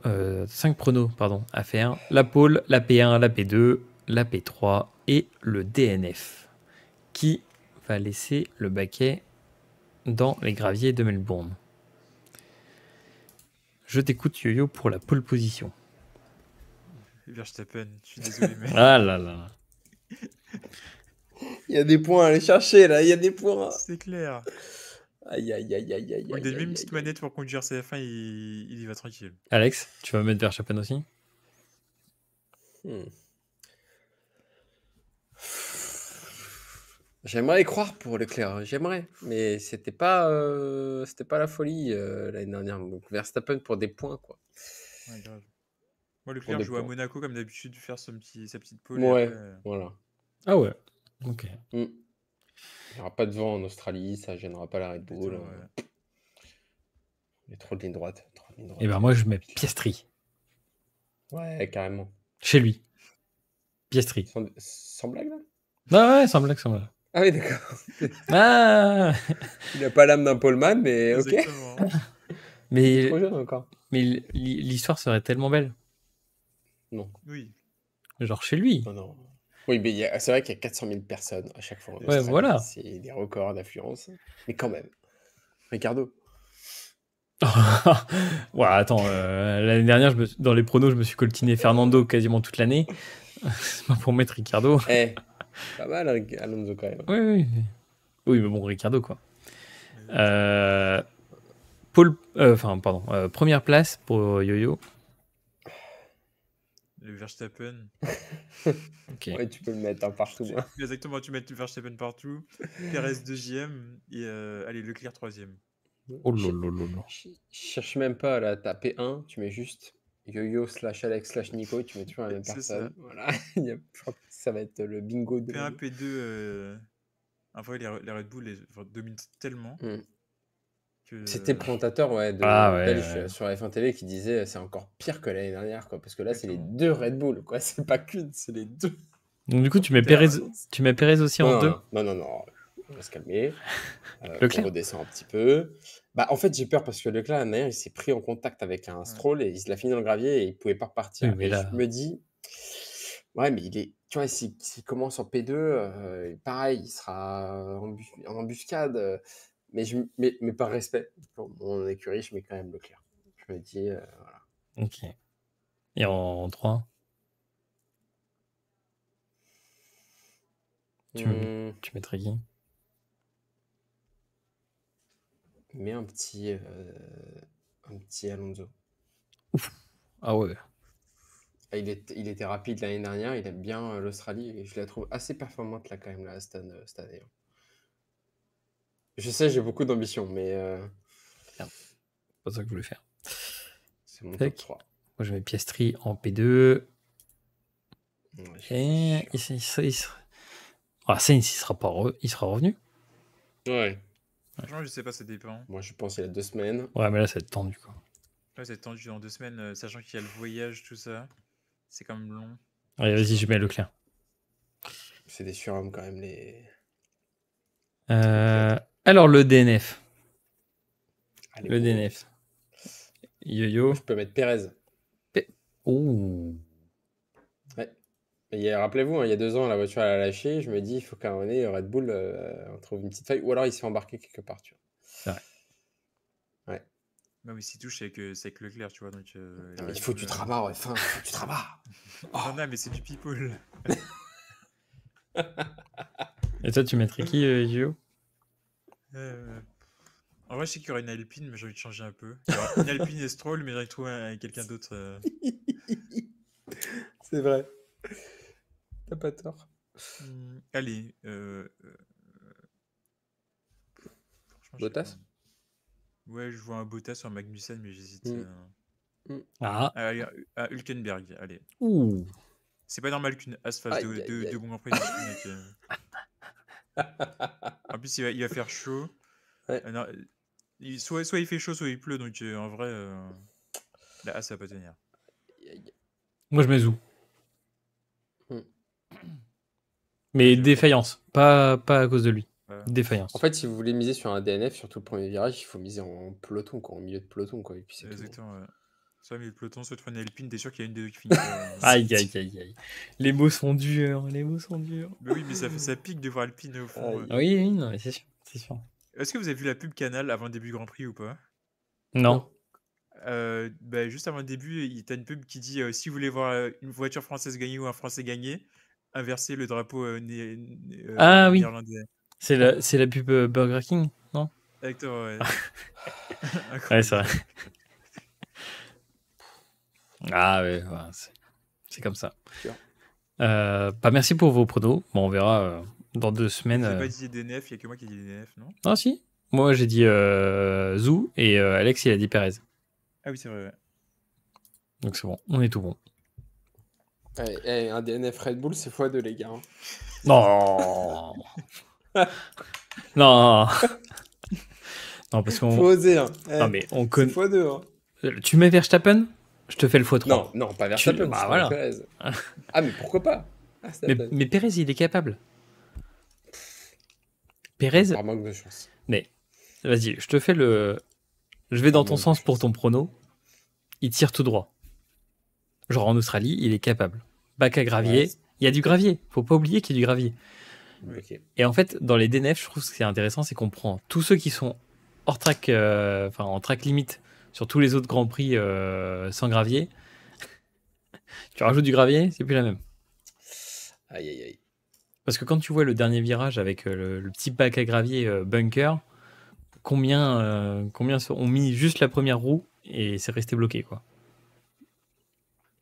à faire. La pole, la P1, la P2, la P3 et le DNF. Qui va laisser le baquet dans les graviers de Melbourne? Je t'écoute, Yo-Yo, pour la pole position. Verstappen, je suis désolé, mais. Ah là là. Il y a des points à aller chercher, là. Il y a des points. C'est clair. Aïe, aïe, aïe, aïe, aïe. On lui donne même une petite manette pour conduire sa F1, il y va tranquille. Alex, tu vas mettre Verstappen aussi? J'aimerais y croire pour Leclerc, j'aimerais, mais c'était pas la folie l'année dernière. Donc Verstappen pour des points, quoi. Ouais, grave. Moi, Leclerc joue à Monaco comme d'habitude, faire sa petite pole. Ouais, après, voilà. Ah ouais, ok. Il n'y aura pas de vent en Australie, ça gênera pas la Red Bull. Il y a trop de lignes droites. Trop de lignes droites. Et ben moi, je mets Piastri. Ouais, carrément. Chez lui. Piastri. Sans blague, là? Ah ouais, sans blague, sans blague. Ah oui, d'accord. Ah Il n'a pas l'âme d'un poleman, mais ok. Exactement. Il est mais trop jeune encore. mais l'histoire serait tellement belle. Non, Oui. Genre chez lui. non, non. Oui, mais c'est vrai qu'il y a 400 000 personnes à chaque fois en Ouais, Australie. voilà. C'est des records d'affluence. Mais quand même. Ricardo. Ouais, attends, l'année dernière, dans les pronos, je me suis coltiné Fernando quasiment toute l'année. C'est pas pour mettre Ricardo. Eh, pas mal, Alonso, quand même. Oui, oui. Oui, mais bon, Ricardo, quoi. Exactement. Première place pour Yo-Yo. Le Verstappen. Ok. Ouais, tu peux le mettre partout. Hein. Exactement, tu mets le Verstappen partout. Perez deuxième et allez, Leclerc troisième. Oh Je lolo. cherche même pas à la taper 1, tu mets juste Yo-Yo / Alex / Nico, tu mets toujours la même C'est personne. ça. Voilà. Je crois que ça va être le bingo de P1, l'année. P2, en vrai, les Red Bull dominent tellement Mm. que. C'était le présentateur Ah ouais, belge ouais. sur F1 TV qui disait c'est encore pire que l'année dernière, quoi, parce que là, c'est les Exactement. deux Red Bull, quoi. C'est pas qu'une, c'est les deux. Donc, du coup, tu mets Putain, Pérez aussi en 2. Non, on va se calmer. On Leclerc. redescend un petit peu. Bah, en fait, j'ai peur parce que Leclerc, l'année dernière, il s'est pris en contact avec un Ouais. Stroll et il l'a fini dans le gravier et il pouvait pas repartir. Oui, mais Et là- je me dis, ouais, mais tu vois, s'il commence en P2, pareil, il sera en embuscade. Mais par respect pour mon écurie, je mets quand même Leclerc. Je me dis, voilà. Ok. Et en 3, tu mettrais qui? Mais un petit Alonso. Ah ouais. Ah, il était rapide l'année dernière, il aime bien l'Australie et je la trouve assez performante là quand même, la Aston cette année. Je sais, j'ai beaucoup d'ambition, mais C'est pas ça que je voulais faire. c'est mon Tac. top 3. Moi, je mets Piastri en P2. Ouais, Et Sainz, il sera revenu. Ouais. Franchement, je sais pas, ça dépend. Moi, je pense qu'il y a 2 semaines. Ouais, mais là, ça va être tendu, quoi. Ouais, c'est tendu dans 2 semaines, sachant qu'il y a le voyage, tout ça. C'est quand même long. Allez, vas-y, je mets Leclerc. C'est des surhommes quand même, les. Alors, le DNF. Allez, Le gros. DNF. Yo-Yo. Moi, je peux mettre Pérez. Ouh. Ouais. Et rappelez-vous, hein, il y a 2 ans, la voiture elle a lâché. Je me dis, il faut qu'à un moment donné, Red Bull, on trouve une petite faille. Ou alors, il se fait embarquer quelque part. Tu vois. C'est vrai. Ouais. Non, mais s'il touche, c'est avec Leclerc, tu vois. Donc, Non, mais il faut que tu te rabats, ouais. Enfin, il faut que tu te rabats. Non, mais c'est du people. Et toi, tu mettrais qui, Yo-Yo? En vrai, je sais qu'il y aurait une Alpine, mais j'ai envie de changer un peu. Il y aura une Alpine et Stroll, mais j'ai envie de trouver quelqu'un d'autre. C'est vrai. T'as pas tort. Allez. Franchement, je sais Bottas pas. Ouais, je vois un Bottas sur Magnussen, mais j'hésite. Ah. Allez, à Hülkenberg, allez. Ouh. C'est pas normal qu'une As fasse Aïe, deux aïe, aïe. bons Grands Prix de suite, En plus, il va faire chaud. Ouais. Non, soit il fait chaud, soit il pleut, donc en vrai, la As, ça va pas tenir. Moi, je mets Zou. Hmm. Mais Je- défaillance. Pas à cause de lui. Voilà. Défaillance. En fait, si vous voulez miser sur un DNF, surtout le premier virage, il faut miser en peloton, quoi, en milieu de peloton, quoi. Et puis c'est tout. Exactement, ouais. Soit mais le peloton, soit tu prends une Alpine, t'es sûr qu'il y a une des deux qui finit. Aïe. Les mots sont durs. Mais oui, mais ça pique de voir Alpine au fond. Aïe. Oui, non, mais c'est sûr. Est-ce que vous avez vu la pub Canal avant le début du Grand Prix ou pas? Non. Juste avant le début, t'as une pub qui dit si vous voulez voir une voiture française gagner ou un Français gagner, inversez le drapeau Ah oui. néerlandais. C'est la pub Burger King, non? Exactement, ouais. Ouais, c'est vrai. Ah ouais, c'est comme ça. Sûr. Merci pour vos pronos. Bon, on verra dans 2 semaines. Vous n'avez pas dit DNF, il n'y a que moi qui ai dit DNF, non? Ah si. Moi j'ai dit Zou et Alex il a dit Perez. Ah oui, c'est vrai, ouais. Donc c'est bon, on est tout bon. Un DNF Red Bull, c'est x2, les gars. Hein. Non. Non. Non, parce Faut qu'on. oser, hein. Non, mais on C'est connaît. x2, hein. Tu mets Verstappen, je te fais le x3. Non, non, pas Verstappen, Bah justement, voilà. Perez. Ah, mais pourquoi pas Verstappen. Mais Pérez, il est capable. Non, Pérez, par manque de chance. mais vas-y, je te fais le. Je vais Par dans ton manque de sens pour chance. ton prono. Il tire tout droit. Genre en Australie, il est capable. Bac à Ouais, gravier, il y a du gravier. Faut pas oublier qu'il y a du gravier. Oui. ok. Et en fait, dans les DNF, je trouve que ce qui est intéressant, c'est qu'on prend tous ceux qui sont hors track, enfin en track limite sur tous les autres grands prix sans gravier. Tu rajoutes du gravier, c'est plus la même. Aïe, aïe, aïe. Parce que quand tu vois le dernier virage avec le petit bac à gravier bunker, combien ont mis juste la première roue et c'est resté bloqué, quoi.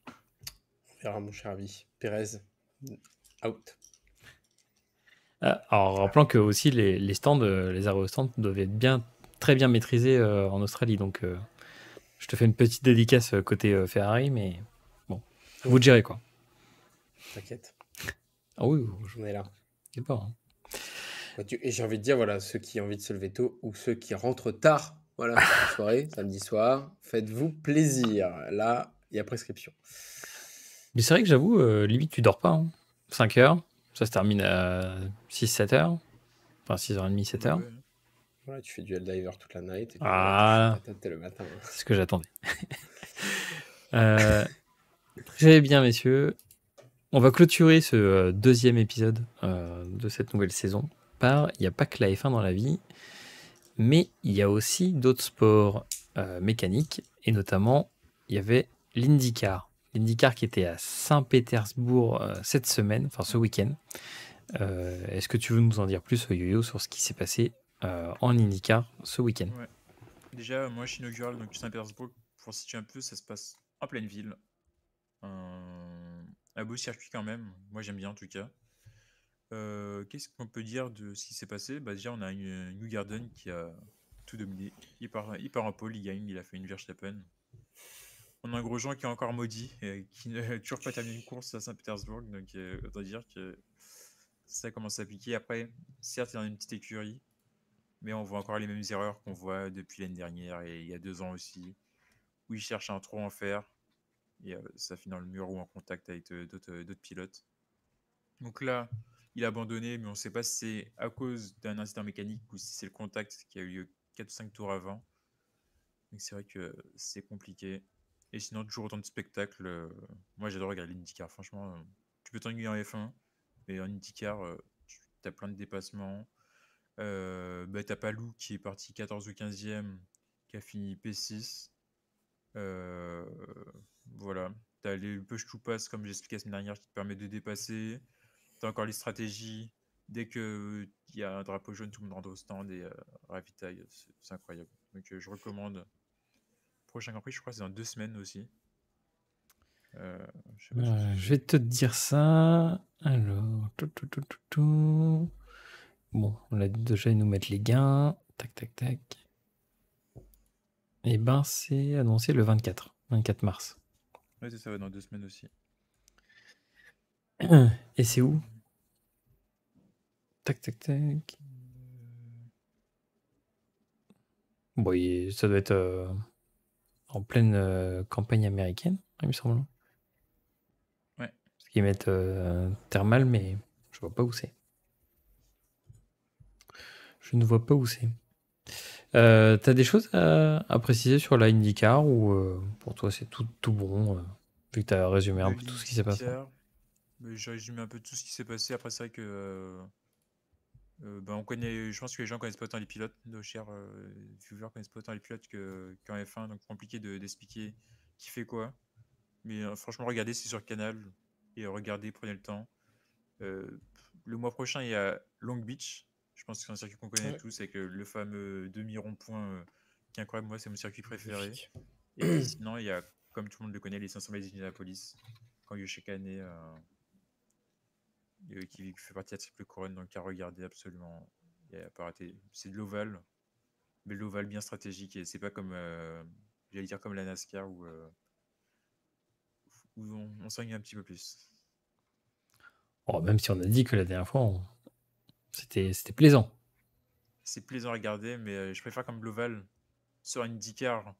On verra, mon cher ami. Perez, out. Alors, rappelant que aussi les stands, les arrêts au stand doivent être très bien maîtrisés en Australie. Donc, je te fais une petite dédicace côté Ferrari, mais bon, à vous de gérer, quoi. T'inquiète, Ah oui, je on est là. sais pas. Hein. Et j'ai envie de dire, voilà, ceux qui ont envie de se lever tôt ou ceux qui rentrent tard, voilà, la soirée, samedi soir, faites-vous plaisir. Là, il y a prescription. Mais c'est vrai que j'avoue, limite, tu dors pas. Hein. 5 heures, ça se termine à 6-7 heures. Enfin, 6h30, 7 Bah heures. ouais. Voilà, tu fais du Helldiver toute la night et puis voilà, tu fais Ah, patate dès le matin. c'est ce que j'attendais. Euh, Très bien, messieurs. On va clôturer ce deuxième épisode de cette nouvelle saison par il n'y a pas que la F1 dans la vie, mais il y a aussi d'autres sports mécaniques, et notamment il y avait l'IndyCar. L'IndyCar qui était à Saint-Pétersbourg cette semaine, enfin ce week-end. Est-ce que tu veux nous en dire plus, Yo-Yo, sur ce qui s'est passé en IndyCar ce week-end? Ouais. Déjà, moi, je suis inaugural, donc Saint-Pétersbourg, pour situer un peu, ça se passe en pleine ville. Un beau circuit quand même. Moi, j'aime bien en tout cas. Qu'est-ce qu'on peut dire de ce qui s'est passé? Bah, déjà, on a une New Garden qui a tout dominé. Il part en pole, il gagne, il a fait une Verstappen. On a un Grosjean qui est encore maudit et qui n'a toujours pas terminé une course à Saint-Pétersbourg. Donc, autant dire que ça commence à piquer. Après, certes, il y en a une petite écurie, mais on voit encore les mêmes erreurs qu'on voit depuis l'année dernière et il y a 2 ans aussi, où il cherche un trop en fer et ça finit dans le mur ou en contact avec d'autres pilotes. Donc là, il a abandonné, mais on ne sait pas si c'est à cause d'un incident mécanique ou si c'est le contact qui a eu lieu 4 ou 5 tours avant. Donc c'est vrai que c'est compliqué. Et sinon, toujours autant de spectacles. Moi, j'adore regarder l'IndyCar. Franchement, tu peux t'ennuyer en F1, mais en IndyCar, tu as plein de dépassements. T'as Palou qui est parti 14 ou 15e, qui a fini P6. Euh, voilà. T'as les push to pass, comme j'expliquais la semaine dernière, qui te permet de dépasser. T'as encore les stratégies. Dès qu'il y a un drapeau jaune, tout le monde rentre au stand et ravitaille. C'est incroyable. Donc je recommande. Prochain Grand Prix, je crois que c'est dans 2 semaines aussi. Je sais pas, Je vais te dire ça. Alors, tout. Bon, on a déjà, ils nous mettent les gains. Tac, tac, tac. Et ben, c'est annoncé le 24 mars. Ouais, c'est ça, ouais, dans 2 semaines aussi. Et c'est où? Tac, tac, tac. Bon, ça doit être en pleine campagne américaine, il me semble. Ouais. Parce qu'ils mettent thermal, mais je vois pas où c'est. Je ne vois pas où c'est. T'as des choses à préciser sur la IndyCar ou pour toi c'est tout bon vu que t'as résumé un peu tout ce qui s'est passé? J'ai résumé un peu tout ce qui s'est passé. Après, c'est vrai que on connaît, je pense que les gens connaissent pas autant les pilotes, nos chers viewers connaissent pas autant les pilotes qu'en F1, donc compliqué d'expliquer qui fait quoi. Mais franchement, regardez, c'est sur Canal et regardez, prenez le temps. Le mois prochain, il y a Long Beach. Je pense que c'est un circuit qu'on connaît Ouais. tous avec le fameux demi-rond-point qui est incroyable. Moi, c'est mon circuit préféré. Magnifique. Et puis sinon, il y a, comme tout le monde le connaît, les 500 miles d'Indianapolis, quand il y a eu chaque année, qui fait partie de la triple couronne, donc à regarder absolument. Et à pas rater. C'est de l'ovale, mais de l'ovale bien stratégique. Et c'est pas comme, j'allais dire comme la NASCAR où on s'ennuie un petit peu plus. Oh, même si on a dit que la dernière fois c'était plaisant. c'est plaisant à regarder, mais je préfère comme l'Oval sur une IndyCar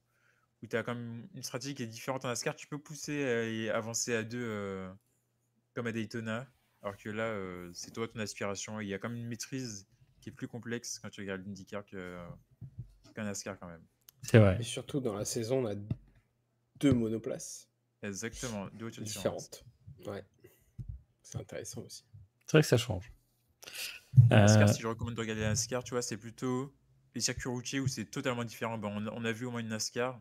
où tu as comme une stratégie qui est différente en NASCAR. Tu peux pousser et avancer à deux comme à Daytona, alors que là, c'est toi ton aspiration. Il y a comme une maîtrise qui est plus complexe quand tu regardes l'IndyCar qu'un NASCAR quand même. C'est vrai. Et surtout, dans la saison, on a 2 monoplaces Exactement, deux voitures différentes. différentes. Ouais, c'est intéressant aussi. C'est vrai que ça change. NASCAR, Euh, si je recommande de regarder la NASCAR, tu vois, c'est plutôt les circuits routiers où c'est totalement différent. Bon, on a vu au moins une NASCAR,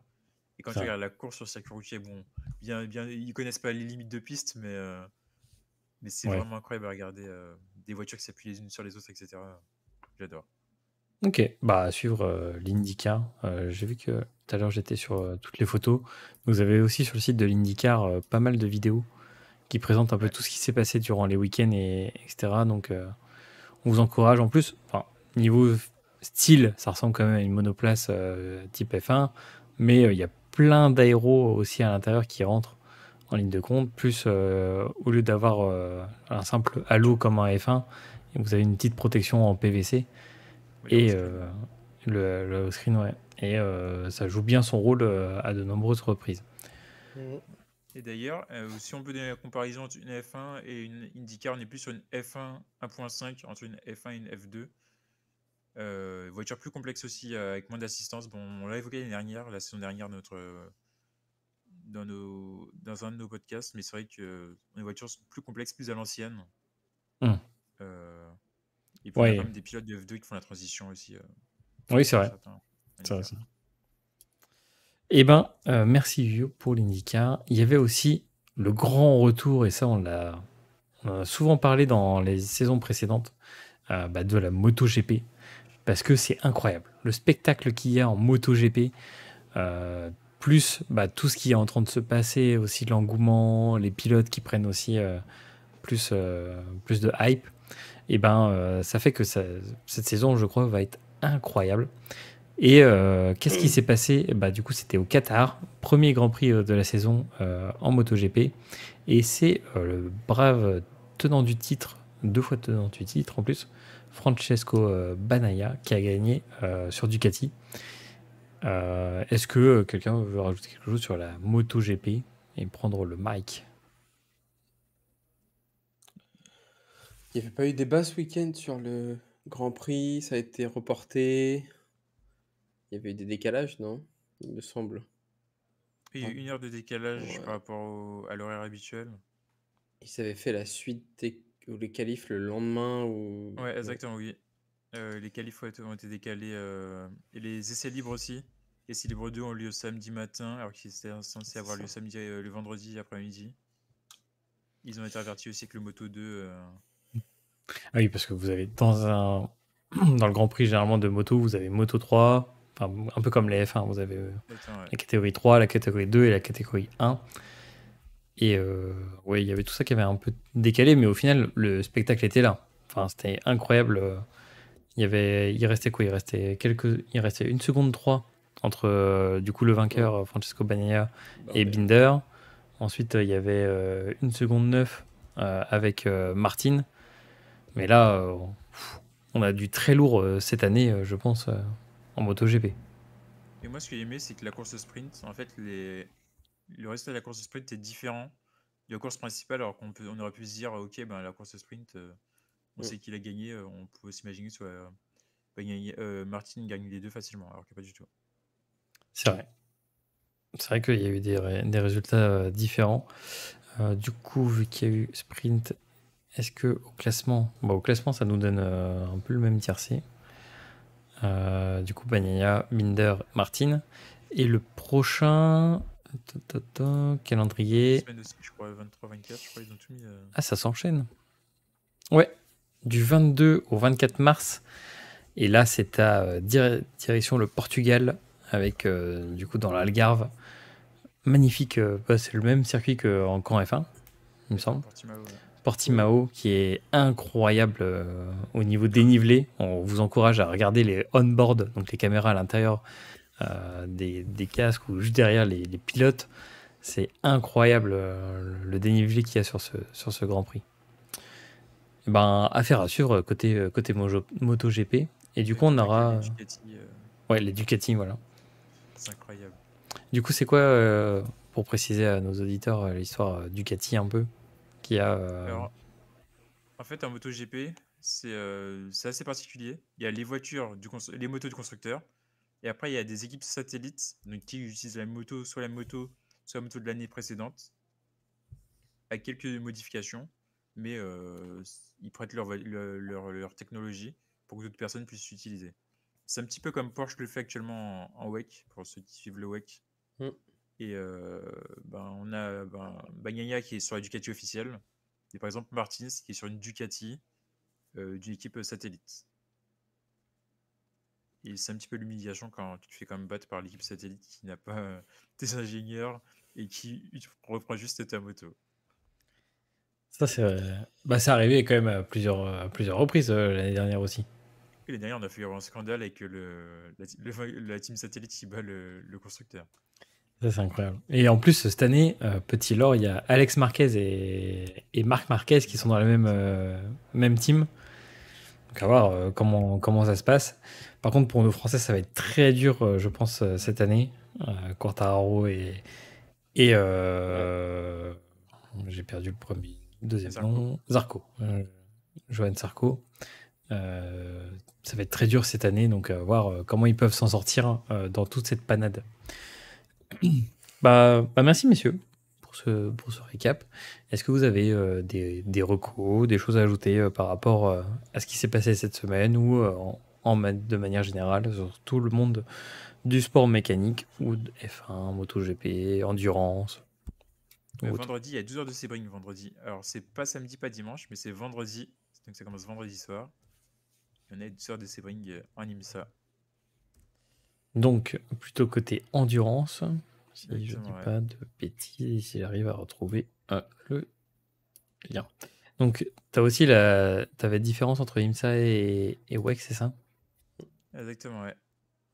et quand tu Ça. regardes la course sur le circuit routier, bon, bien, ils connaissent pas les limites de piste, mais c'est Ouais. vraiment incroyable à regarder des voitures qui s'appuient les unes sur les autres, etc. J'adore. Ok, bah à suivre l'IndyCar. J'ai vu que tout à l'heure j'étais sur toutes les photos. Vous avez aussi sur le site de l'IndyCar pas mal de vidéos qui présentent un peu Ouais. tout ce qui s'est passé durant les week-ends et etc. Donc on vous encourage en plus. Enfin, niveau style, ça ressemble quand même à une monoplace type F1, mais il y a plein d'aéros aussi à l'intérieur qui rentrent en ligne de compte. Plus au lieu d'avoir un simple halo comme un F1, vous avez une petite protection en PVC. Ouais, Et Roscreen. le screen, ouais. Et ça joue bien son rôle à de nombreuses reprises. Mhm. Et d'ailleurs, si on peut donner la comparaison entre une F1 et une IndyCar, on est plus sur une F1 1.5 entre une F1 et une F2. Voiture plus complexe aussi, avec moins d'assistance. Bon, on l'a évoqué l'année dernière, la saison dernière, dans un de nos podcasts, mais c'est vrai que les voitures sont plus complexes, plus à l'ancienne. Hmm. Euh, et puis on a quand Ouais. même des pilotes de F2 qui font la transition aussi, Oui, c'est pour vrai. certains. C'est vrai, IndyCar. ça. Eh ben, merci Vio pour l'IndyCar. Il y avait aussi le grand retour, et ça on en a souvent parlé dans les saisons précédentes, de la MotoGP, parce que c'est incroyable. Le spectacle qu'il y a en MotoGP, plus tout ce qui est en train de se passer, aussi l'engouement, les pilotes qui prennent aussi plus de hype, et ça fait que cette saison, je crois, va être incroyable. Et qu'est-ce qui s'est passé? Du coup, c'était au Qatar, premier Grand Prix de la saison en MotoGP. Et c'est le brave tenant du titre, 2 fois tenant du titre en plus, Francesco Bagnaia, qui a gagné sur Ducati. Est-ce que quelqu'un veut rajouter quelque chose sur la MotoGP et prendre le mic? Il n'y avait pas eu débat ce week-end sur le Grand Prix, ça a été reporté. Il y avait eu des décalages, non? Il me semble. Il y a eu 1 heure de décalage par Ouais. rapport à l'horaire habituel. Ils avaient fait la suite ou les qualifs le lendemain ou... Ouais, Ouais. exactement, oui. Les qualifs ont été décalés et les essais libres aussi. Les essais libres 2 ont lieu samedi matin, alors qu'ils étaient censés C'est avoir lieu ça. le vendredi après-midi. Ils ont été avertis aussi que le Moto 2. Ah oui, parce que vous avez dans le Grand Prix généralement de moto, vous avez Moto 3, enfin, un peu comme les F1, vous avez Exactement, ouais. la catégorie 3, la catégorie 2 et la catégorie 1. Et ouais, il y avait tout ça qui avait un peu décalé, mais au final, le spectacle était là. Enfin, c'était incroyable. Il restait quoi? Il restait 1 seconde 3 entre du coup le vainqueur Ouais. Francesco Bagnaia et Bordel. Binder. Ensuite, il y avait 1 seconde 9 avec Martin. Mais là, on a du très lourd cette année, je pense, en MotoGP. Et moi, ce que j'ai aimé, c'est que la course sprint, en fait, le résultat de la course sprint est différent de la course principale, alors on aurait pu se dire, ok, ben, la course sprint, on Mm. sait qu'il a gagné, on peut s'imaginer que Martin gagne les deux facilement, alors que pas du tout. C'est vrai. C'est vrai qu'il y a eu des résultats différents. Du coup, vu qu'il y a eu sprint, est-ce que au classement, ça nous donne un peu le même tiercé. Du coup, Bagnaia, Binder, Martin. Et le prochain, Deux calendrier. semaines aussi, je crois, 23-24, je crois, ils ont tout mis. Ah, ça s'enchaîne. Ouais, du 22 au 24 mars. Et là, c'est à direction le Portugal, avec du coup dans l'Algarve. Magnifique, c'est le même circuit qu'en camp F1, il me semble. Portimao, ouais. Portimao, qui est incroyable au niveau dénivelé. On vous encourage à regarder les on-board, donc les caméras à l'intérieur des casques ou juste derrière les pilotes. C'est incroyable le dénivelé qu'il y a sur ce Grand Prix. Affaire à suivre côté MotoGP. Et du coup, on Avec aura. les Ducati, Ouais, les Ducati, voilà. c'est incroyable. Du coup, c'est quoi, pour préciser à nos auditeurs, l'histoire Ducati un peu qui a. Alors, en fait, en MotoGP, c'est assez particulier. Il y a les voitures, les motos du constructeur. Et après, il y a des équipes satellites donc, qui utilisent la moto, soit la moto de l'année précédente, avec quelques modifications. Mais ils prêtent leur technologie pour que d'autres personnes puissent l'utiliser. C'est un petit peu comme Porsche le fait actuellement en WEC, pour ceux qui suivent le WEC. Mm. Et on a Bagnaia qui est sur la Ducati officielle. Et par exemple, Martins qui est sur une Ducati d'une équipe satellite. Et c'est un petit peu l'humiliation quand tu te fais quand même battre par l'équipe satellite qui n'a pas tes ingénieurs et qui reprend juste ta moto. Ça, c'est arrivé quand même à plusieurs reprises l'année dernière aussi. Et l'année dernière, on a fait un scandale avec la team satellite qui bat le constructeur. Ça, c'est incroyable. Et en plus, cette année, petit lore, il y a Alex Marquez et Marc Marquez qui sont dans la même team. Donc, à voir comment ça se passe. Par contre, pour nos Français, ça va être très dur, je pense, cette année. Quartararo et j'ai perdu le deuxième Zarco. nom. Zarco. Johan Zarco. Ça va être très dur cette année, donc voir comment ils peuvent s'en sortir dans toute cette panade. Bah, merci messieurs pour ce récap. Est-ce que vous avez des recos, des choses à ajouter par rapport à ce qui s'est passé cette semaine ou de manière générale sur tout le monde du sport mécanique ou de F1, MotoGP, endurance ou autre. Vendredi, il y a 12 heures de Sebring vendredi. Alors, c'est pas samedi, pas dimanche, mais c'est vendredi. Donc, ça commence vendredi soir. Il y en a 12 heures de Sebring en IMSA. Donc, plutôt côté endurance, si je ne dis Exactement, ouais. pas de bêtises, si j'arrive à retrouver le lien. Donc, tu as aussi t'avais différence entre IMSA et WEC, c'est ça? Exactement, ouais.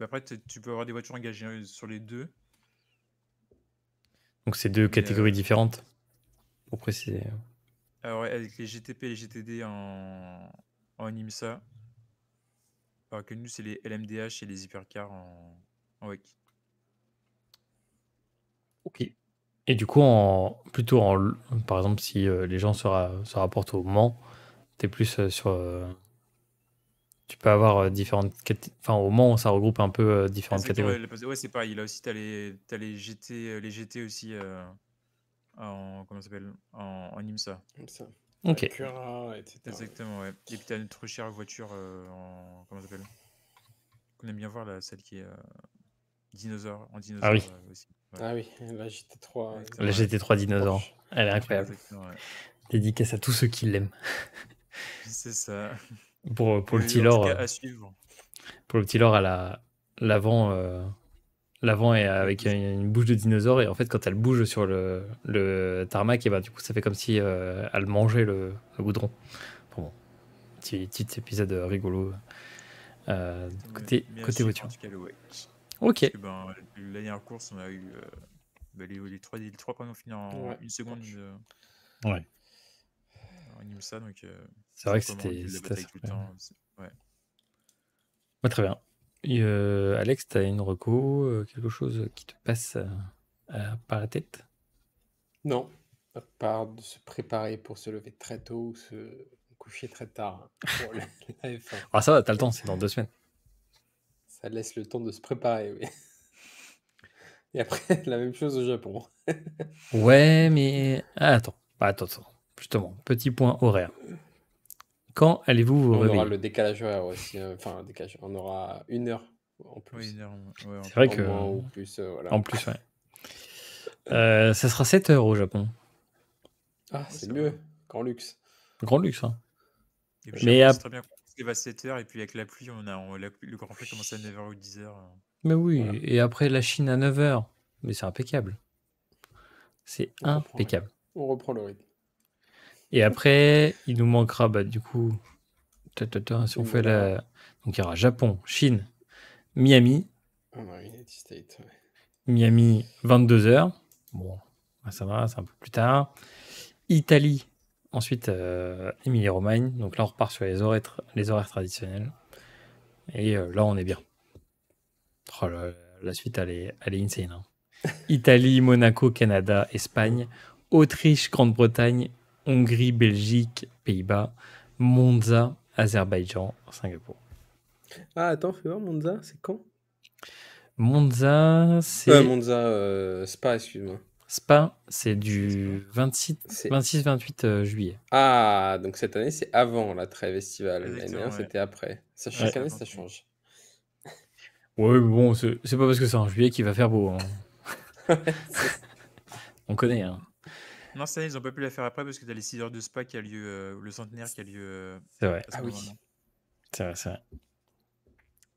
Mais après, tu peux avoir des voitures engagées sur les deux. Donc, c'est deux Mais, catégories différentes, pour préciser. alors, ouais, avec les GTP et les GTD en IMSA. Alors que nous, c'est les LMDH et les hypercars en WEC. Ok. Et du coup, par exemple, si les gens se rapportent au Mans, tu es plus sur. Tu peux avoir différentes catégories. Enfin, au Mans, ça regroupe un peu différentes Exactement, catégories. ouais, c'est pareil. Là aussi, t'as les GT aussi comment ça s'appelle en IMSA. Comme ça. Ok. Cura, etc. Exactement, ouais. Et puis t'as notre chère voiture comment ça s'appelle? Qu'on aime bien voir là, celle qui est dinosaure, en Ah dinosaure oui, aussi. Ouais. Ah oui, là j'étais 3. Exactement, la ouais. GT3 Dinosaure. Porsche. Elle est incroyable. Exactement, ouais. Dédicace à tous ceux qui l'aiment. C'est ça. Pour le petit En tout lore, cas, à suivre. à l'avant. L'avant est Elle avec bouge. une bouche de dinosaure et en fait quand elle bouge sur le tarmac et bah, du coup ça fait comme si elle mangeait le goudron. Bon, petit épisode rigolo côté Mais à suivre, voiture. en tout cas, le WEC. Ok. Parce que la dernière course, on a eu les trois premiers ont fini en Ouais, une seconde Ouais. en IMSA, donc C'est vrai je que recommande la c'était bataille assez tout le incroyable. temps. Ouais. Ouais, très bien. Et, Alex, tu as une reco, quelque chose qui te passe par la tête? Non, à part de se préparer pour se lever très tôt ou se coucher très tard pour la F1. Ah ça va, t'as le temps, c'est dans 2 semaines. Ça laisse le temps de se préparer, oui. Et après, la même chose au Japon. Ouais, mais attends, justement, petit point horaire. Quand allez-vous vous On aura réveiller? le décalage horaire aussi. Enfin, le décalage. On aura 1 heure en Ouais, plus. une heure, ouais, en C'est vrai plus. En que moins ou plus, voilà. en plus, ouais. Ça sera 7 heures au Japon. Ah, Ouais, c'est ça va. mieux qu'en luxe. Grand luxe, hein. Et puis Mais, Japon, c'est très bien. Il va à 7 heures, et puis avec la pluie, le Grand Prix commence à 9 heures ou 10 heures. mais oui, Voilà. et après la Chine à 9 heures. Mais c'est impeccable. C'est On reprend, ouais. impeccable. On reprend le rythme. Et après, il nous manquera, bah, du coup, si on fait Imola. Donc il y aura Japon, Chine, Miami. On a United States, ouais. Miami, 22 heures. Bon, bah, ça va, c'est un peu plus tard. Italie, ensuite Émilie-Romagne. Donc là, on repart sur les horaires traditionnels. Et là, on est bien. Oh là, la suite, elle est insane. Hein. Italie, Monaco, Canada, Espagne, Autriche, Grande-Bretagne, Hongrie, Belgique, Pays-Bas, Monza, Azerbaïdjan, Singapour. Ah, attends, fais voir, Monza, c'est quand? Monza, c'est Monza, Spa, excuse-moi. Spa, c'est du 26-28 juillet. Ah, donc cette année, c'est avant la trêve estivale. L'année Exactement, dernière, ouais. c'était après. Ça, Ouais, chaque c'est année, avant, ça oui. change. Ouais, mais bon, c'est pas parce que c'est en juillet qu'il va faire beau. Hein. On connaît. Hein. Non, cette année, ils ont pas pu la faire après parce que t'as les 6 heures de Spa qui a lieu, le centenaire qui a lieu C'est vrai. à ce Ah oui. moment-là. C'est vrai, c'est vrai.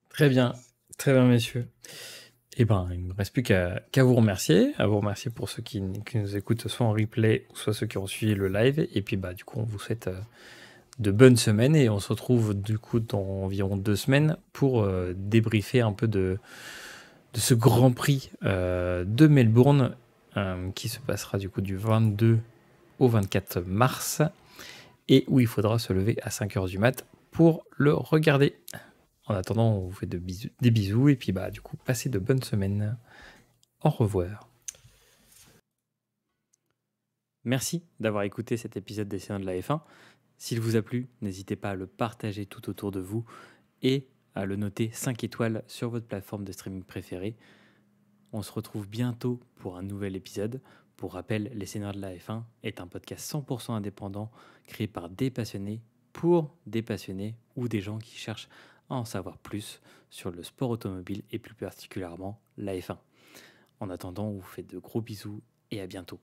Très bien, messieurs. Eh ben, il ne me reste plus qu'à vous remercier. À vous remercier pour ceux qui nous écoutent soit en replay, soit ceux qui ont suivi le live. Et puis, bah, du coup, on vous souhaite de bonnes semaines et on se retrouve du coup dans environ 2 semaines pour débriefer un peu de ce Grand Prix de Melbourne qui se passera du coup du 22 au 24 mars et où il faudra se lever à 5h du mat pour le regarder. En attendant, on vous fait des bisous et puis bah du coup, passez de bonnes semaines. Au revoir. Merci d'avoir écouté cet épisode des Sénats de la F1. S'il vous a plu, n'hésitez pas à le partager tout autour de vous et à le noter 5 étoiles sur votre plateforme de streaming préférée. On se retrouve bientôt pour un nouvel épisode. Pour rappel, Les Seigneurs de la F1 est un podcast 100% indépendant créé par des passionnés pour des passionnés ou des gens qui cherchent à en savoir plus sur le sport automobile et plus particulièrement la F1. En attendant, on vous fait de gros bisous et à bientôt.